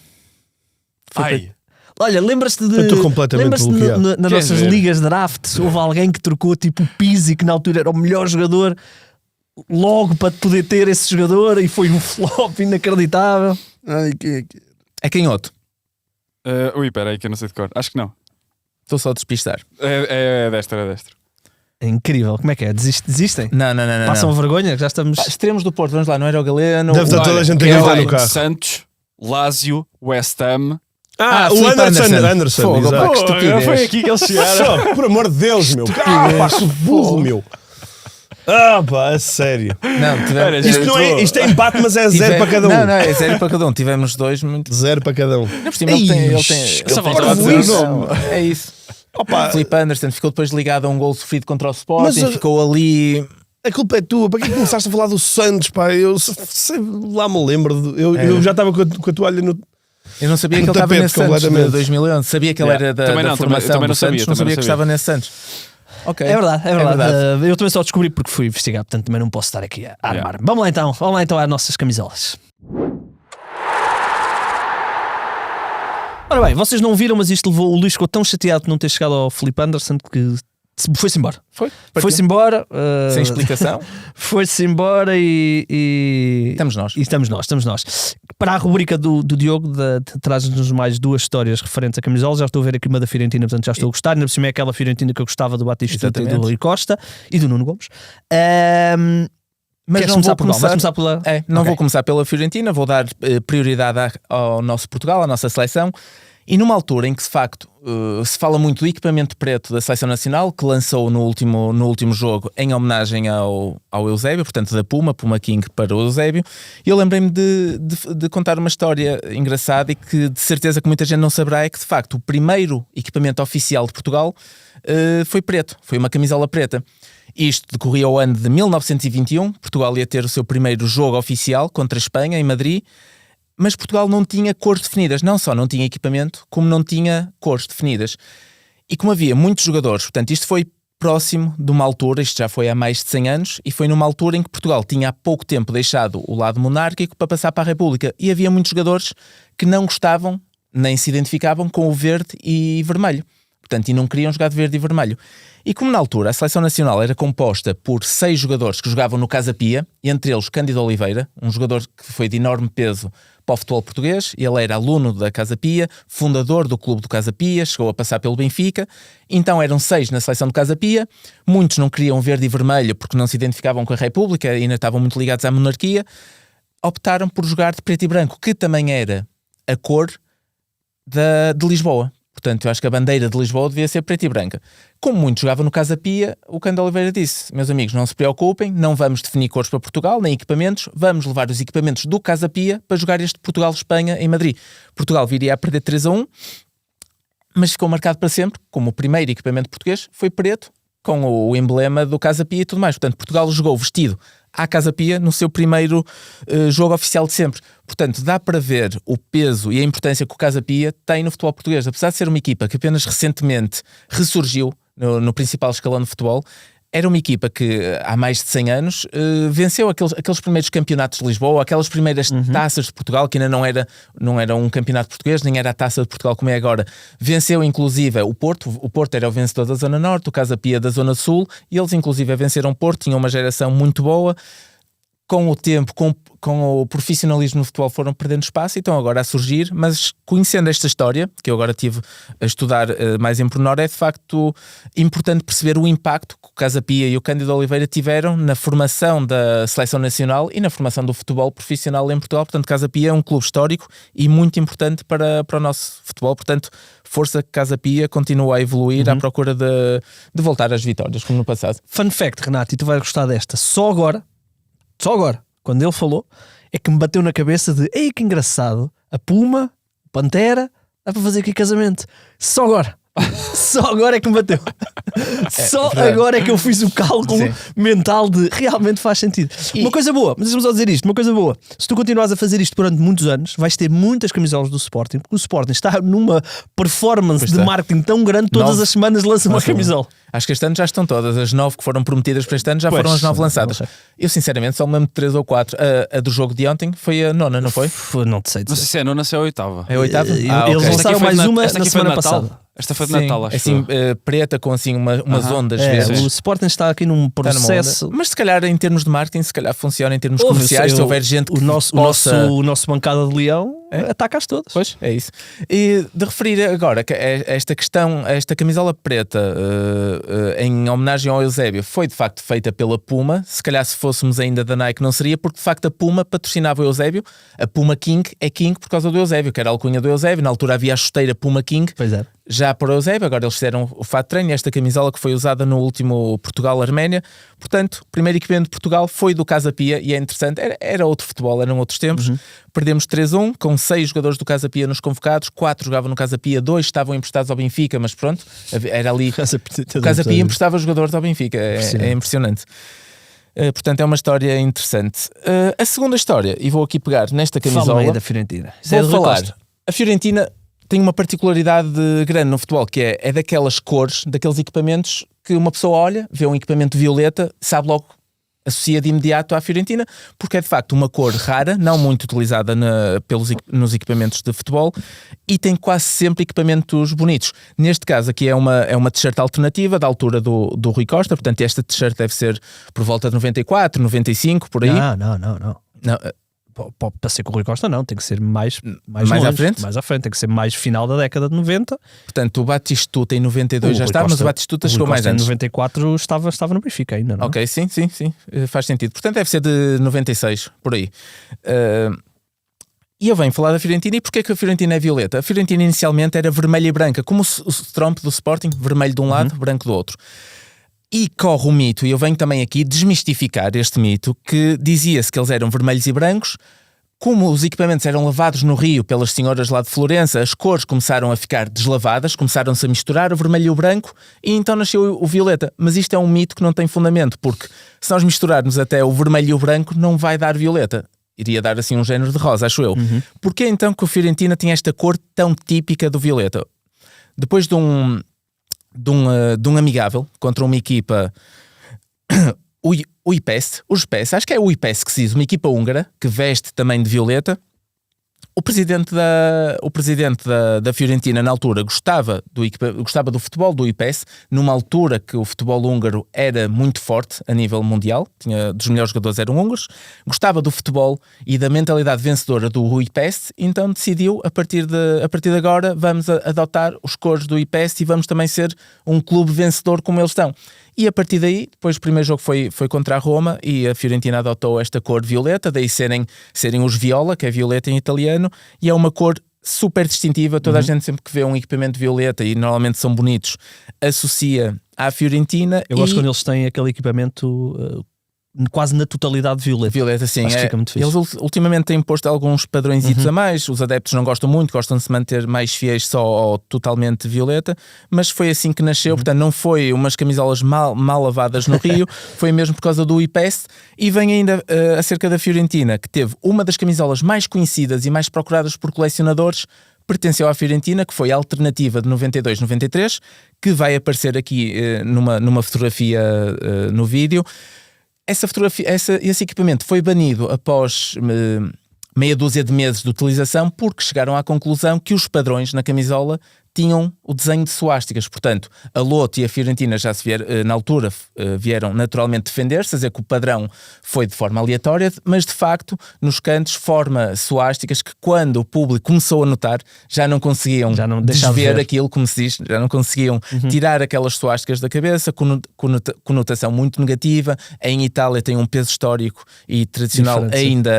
Ai. Olha, lembras-te de. Eu estou completamente lembras-te bloqueado. nas Queres nossas ver? ligas de draft, houve alguém que trocou tipo o Pizzi, que na altura era o melhor jogador, logo para poder ter esse jogador e foi um flop inacreditável. Ai, É canhoto. Ui, espera aí que eu não sei de cor. Acho que não. Estou só a despistar. É destro, é destro. É incrível. Como é que é? Desistem? Não. Passam a vergonha? Que já estamos. Extremos do Porto, vamos lá, não era o Galeno. Deve estar toda a gente a Olha, gritar vai no carro. Santos, Lázio, West Ham. o Filipe Anderson. Fogo, exato. pá, que estupidez. Foi aqui que eles chegaram. Só, por amor de Deus, meu. Pá, que burro, meu. Pá, a sério. Não, tivemos, Olha, Isto é empate, mas é zero para cada um. Não, é 0 para cada um. Tivemos dois muito. Zero para cada um. Não, por cima, ele tem. só tem faltava dizer o razão. É isso. Opa, Filipe Anderson ficou depois ligado a um gol sofrido contra o Sporting, Mas, ficou ali. a culpa é tua. Para que começaste a falar do Santos, pá? Eu lá me lembro. Eu já estava com a toalha no... Eu não sabia que No ele estava tapete, nesse Santos de completamente. 2011. Sabia que ele Yeah. era da, Também da não, formação também do não sabia, Santos, não também sabia não que sabia. estava nesse Santos. Ok. É verdade. Eu também só descobri porque fui investigar, portanto também não posso estar aqui a armar. Vamos lá então às nossas camisolas. Ora bem, vocês não viram, mas isto levou o Luís, ficou tão chateado de não ter chegado ao Filipe Anderson que foi-se embora. Foi-se embora. Sem explicação. Foi-se embora e Estamos nós. E estamos nós. Para a rubrica do Diogo, traz-nos mais duas histórias referentes a camisola. Já estou a ver aqui uma da Fiorentina, portanto já estou a gostar. Ainda por cima é aquela Fiorentina que eu gostava do Batista e do Exatamente. Rui Costa e do Nuno Gomes. Mas Queres não começar vou por qual? Vais começar, começar pela... não Ok. vou começar pela Fiorentina, vou dar prioridade ao nosso Portugal, à nossa seleção. E numa altura em que, de facto, se fala muito do equipamento preto da Seleção Nacional, que lançou no último jogo em homenagem ao Eusébio, portanto da Puma King para o Eusébio, eu lembrei-me de contar uma história engraçada e que de certeza que muita gente não saberá, é que, de facto, o primeiro equipamento oficial de Portugal foi preto, foi uma camisola preta. Isto decorria ao ano de 1921, Portugal ia ter o seu primeiro jogo oficial contra a Espanha, em Madrid, mas Portugal não tinha cores definidas. Não só não tinha equipamento, como não tinha cores definidas. E como havia muitos jogadores, portanto isto foi próximo de uma altura, isto já foi há mais de 100 anos, e foi numa altura em que Portugal tinha há pouco tempo deixado o lado monárquico para passar para a República. E havia muitos jogadores que não gostavam, nem se identificavam com o verde e vermelho. Portanto, e não queriam jogar de verde e vermelho. E como na altura a Seleção Nacional era composta por 6 jogadores que jogavam no Casa Pia, entre eles Cândido Oliveira, um jogador que foi de enorme peso para o futebol português, ele era aluno da Casa Pia, fundador do clube do Casa Pia, chegou a passar pelo Benfica, então eram 6 na seleção do Casa Pia, muitos não queriam verde e vermelho porque não se identificavam com a República e ainda estavam muito ligados à monarquia, optaram por jogar de preto e branco, que também era a cor de Lisboa. Portanto, eu acho que a bandeira de Lisboa devia ser preta e branca. Como muito jogava no Casa Pia, o Cândido Oliveira disse: meus amigos, não se preocupem, não vamos definir cores para Portugal, nem equipamentos, vamos levar os equipamentos do Casa Pia para jogar este Portugal-Espanha em Madrid. Portugal viria a perder 3-1, mas ficou marcado para sempre, como o primeiro equipamento português foi preto, com o emblema do Casa Pia e tudo mais. Portanto, Portugal jogou vestido à Casa Pia no seu primeiro jogo oficial de sempre. Portanto, dá para ver o peso e a importância que o Casa Pia tem no futebol português. Apesar de ser uma equipa que apenas recentemente ressurgiu no principal escalão de futebol, era uma equipa que há mais de 100 anos venceu aqueles primeiros campeonatos de Lisboa, aquelas primeiras taças de Portugal, que ainda não era um campeonato português, nem era a taça de Portugal como é agora. Venceu inclusive o Porto. O Porto era o vencedor da Zona Norte, o Casa Pia da Zona Sul, e eles inclusive venceram o Porto, tinham uma geração muito boa. Com o tempo, com o profissionalismo no futebol, foram perdendo espaço e estão agora a surgir, mas conhecendo esta história, que eu agora tive a estudar mais em pormenor, é de facto importante perceber o impacto que o Casa Pia e o Cândido Oliveira tiveram na formação da seleção nacional e na formação do futebol profissional em Portugal. Portanto, Casa Pia é um clube histórico e muito importante para o nosso futebol. Portanto, força que Casa Pia continua a evoluir à procura de voltar às vitórias, como no passado. Fun fact, Renato, e tu vais gostar desta. Só agora, quando ele falou, é que me bateu na cabeça de ei, que engraçado, a Puma, Pantera, dá para fazer aqui casamento. Só agora é que me bateu. Só agora é que eu fiz o cálculo mental de realmente faz sentido. Uma coisa boa, mas deixa-me só dizer isto, uma coisa boa, se tu continuares a fazer isto durante muitos anos, vais ter muitas camisolas do Sporting, porque o Sporting está numa performance de marketing tão grande, todas as semanas lança uma camisola. Acho que este ano já estão todas, as 9 que foram prometidas para este ano já foram as 9 lançadas. Eu sinceramente só me lembro de 3 ou 4. A do jogo de ontem foi a 9ª, não foi? Não sei Não sei se é a 9ª, se é a 8ª. É a 8ª? Eles lançaram mais uma na semana passada. Esta foi de Natal, acho. Assim, preta com assim umas ondas verdes. O Sporting está aqui num processo. Mas se calhar em termos de marketing, se calhar funciona em termos comerciais, se houver gente que o nosso bancada de leão ataca-as todas. Pois, é isso. E de referir agora que esta questão, esta camisola preta em homenagem ao Eusébio foi de facto feita pela Puma. Se calhar se fôssemos ainda da Nike não seria, porque de facto a Puma patrocinava o Eusébio. A Puma King é King por causa do Eusébio, que era a alcunha do Eusébio. Na altura havia a chuteira Puma King. Pois é. Já para o Eusébio, agora eles fizeram o fato de treino e esta camisola que foi usada no último Portugal-Arménia. Portanto, o primeiro equipamento de Portugal foi do Casa Pia e é interessante, era outro futebol, eram outros tempos. Perdemos 3-1, com 6 jogadores do Casa Pia nos convocados, 4 jogavam no Casa Pia, 2 estavam emprestados ao Benfica, mas pronto, era ali. O Casa Pia emprestava jogadores ao Benfica, é impressionante. Portanto, é uma história interessante. A segunda história, e vou aqui pegar nesta camisola. Fala-me aí da Fiorentina. Vou falar. A Fiorentina tem uma particularidade grande no futebol, que é daquelas cores, daqueles equipamentos que uma pessoa olha, vê um equipamento violeta, sabe logo, associa de imediato à Fiorentina, porque é de facto uma cor rara, não muito utilizada nos equipamentos de futebol, e tem quase sempre equipamentos bonitos. Neste caso aqui é uma t-shirt alternativa da altura do Rui Costa, portanto esta t-shirt deve ser por volta de 94, 95, por aí. Não. Para ser com o Rui Costa não, tem que ser mais longe, à frente? mais à frente, tem que ser mais final da década de 90. Portanto, o Batistuta em 92 já estava, mas o Batistuta chegou mais antes. Em 94 estava no Benfica ainda, não? Ok, sim, faz sentido. Portanto, deve ser de 96, por aí. E eu venho falar da Fiorentina. E porquê que a Fiorentina é violeta? A Fiorentina inicialmente era vermelha e branca, como o Tromp do Sporting, vermelho de um lado, branco do outro. E corre o mito, e eu venho também aqui desmistificar este mito, que dizia-se que eles eram vermelhos e brancos. Como os equipamentos eram lavados no Rio pelas senhoras lá de Florença, as cores começaram a ficar deslavadas, começaram-se a misturar o vermelho e o branco, e então nasceu o violeta. Mas isto é um mito que não tem fundamento, porque se nós misturarmos até o vermelho e o branco, não vai dar violeta. Iria dar assim um género de rosa, acho eu. Porquê então que o Fiorentina tinha esta cor tão típica do violeta? Depois de um amigável contra uma equipa, o IPES, acho que é o IPES que se diz, uma equipa húngara que veste também de violeta. O presidente da Fiorentina na altura gostava do futebol do IPES, numa altura que o futebol húngaro era muito forte a nível mundial, dos melhores jogadores eram húngaros, gostava do futebol e da mentalidade vencedora do IPES, então decidiu, a partir de agora, vamos adotar os cores do IPES e vamos também ser um clube vencedor como eles estão. E a partir daí, depois o primeiro jogo foi contra a Roma e a Fiorentina adotou esta cor violeta, daí serem os viola, que é violeta em italiano, e é uma cor super distintiva. Toda a gente sempre que vê um equipamento violeta, e normalmente são bonitos, associa à Fiorentina. Eu gosto quando eles têm aquele equipamento quase na totalidade violeta. Violeta, sim. Acho que fica muito fixe. Eles ultimamente têm posto alguns padrõezitos a mais. Os adeptos não gostam muito, gostam de se manter mais fiéis só ao totalmente violeta, mas foi assim que nasceu. Portanto, não foi umas camisolas mal lavadas no Rio, foi mesmo por causa do IPES. E vem ainda acerca da Fiorentina, que teve uma das camisolas mais conhecidas e mais procuradas por colecionadores, pertenceu à Fiorentina, que foi a alternativa de 92-93, que vai aparecer aqui numa fotografia no vídeo. Essa fotografia, esse equipamento foi banido após meia dúzia de meses de utilização, porque chegaram à conclusão que os padrões na camisola tinham o desenho de suásticas. Portanto, a Loto e a Fiorentina já na altura vieram naturalmente defender-se, a dizer que o padrão foi de forma aleatória, mas de facto nos cantos forma suásticas que, quando o público começou a notar, já não conseguiam desver aquilo, como se diz, já não conseguiam tirar aquelas suásticas da cabeça, conotação muito negativa. Em Itália tem um peso histórico e tradicional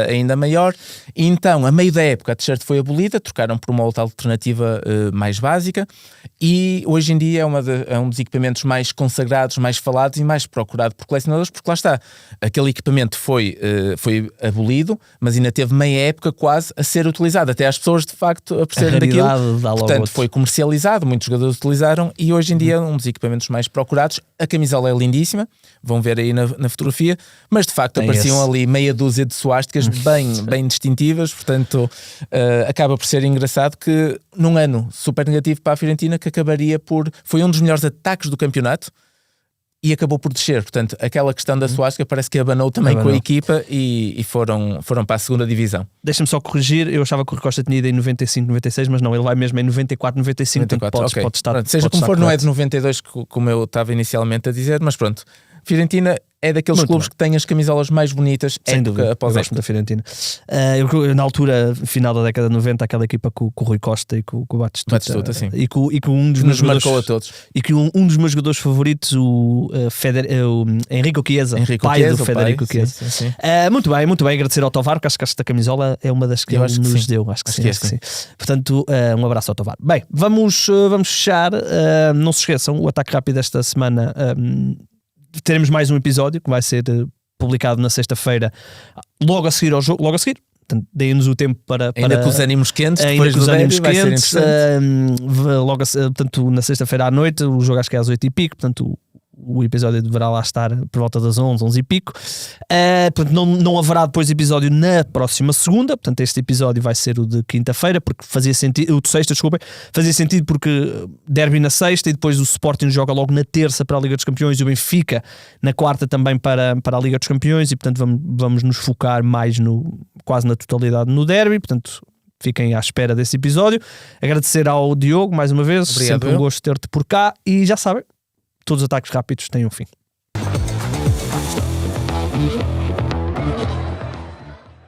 ainda maior. E então, a meio da época, a t-shirt foi abolida, trocaram por uma outra alternativa mais básica, e hoje em dia é um dos equipamentos mais consagrados, mais falados e mais procurado por colecionadores, porque lá está, aquele equipamento foi abolido, mas ainda teve meia época quase a ser utilizado, até as pessoas de facto a perceberem daquilo. Portanto, foi comercializado, muitos jogadores utilizaram, e hoje em dia é um dos equipamentos mais procurados. A camisola é lindíssima, vão ver aí na fotografia, mas de facto apareciam ali meia dúzia de suásticas bem distintivas. Portanto, acaba por ser engraçado que num ano super negativo para a Fiorentina, que foi um dos melhores ataques do campeonato e acabou por descer. Portanto, aquela questão da suástica parece que abanou também com a equipa e foram para a segunda divisão. Deixa-me só corrigir, eu achava que o Rui Costa tinha ido em 95, 96, mas não, ele vai mesmo em 94, 95, 94, pode estar. Pronto, seja como for, não é de 92 como eu estava inicialmente a dizer, mas pronto. Fiorentina é daqueles clubes que têm as camisolas mais bonitas, sem dúvida, após época. Da Fiorentina. Eu, na altura, final da década de 90, aquela equipa com o Rui Costa e com o Batistuta, sim. e com um dos meus jogadores, marcou a todos. E que um dos meus jogadores favoritos, o Enrico Chiesa, pai do Federico Chiesa. Sim. Muito bem, agradecer ao Tovar, porque acho que esta camisola é uma das que ele nos deu. Acho que sim. Portanto, um abraço ao Tovar. Bem, vamos fechar. Não se esqueçam, o Ataque Rápido esta semana. Teremos mais um episódio que vai ser publicado na sexta-feira, logo a seguir ao jogo, portanto, deem-nos o tempo para ainda com os ânimos quentes, depois do derby, vai ser interessante. Portanto, na sexta-feira à noite, o jogo acho que é às 8h15, portanto o episódio deverá lá estar por volta das 11 e pico. Portanto, não haverá depois episódio na próxima segunda. Portanto, este episódio vai ser o de quinta-feira, porque fazia sentido, o de sexta, desculpem, fazia sentido porque derby na sexta e depois o Sporting joga logo na terça para a Liga dos Campeões e o Benfica na quarta também para a Liga dos Campeões, e portanto vamos nos focar mais quase na totalidade no derby. Portanto, fiquem à espera desse episódio. Agradecer ao Diogo mais uma vez. Obrigado, sempre um gosto ter-te por cá, e já sabem, todos os ataques rápidos têm um fim.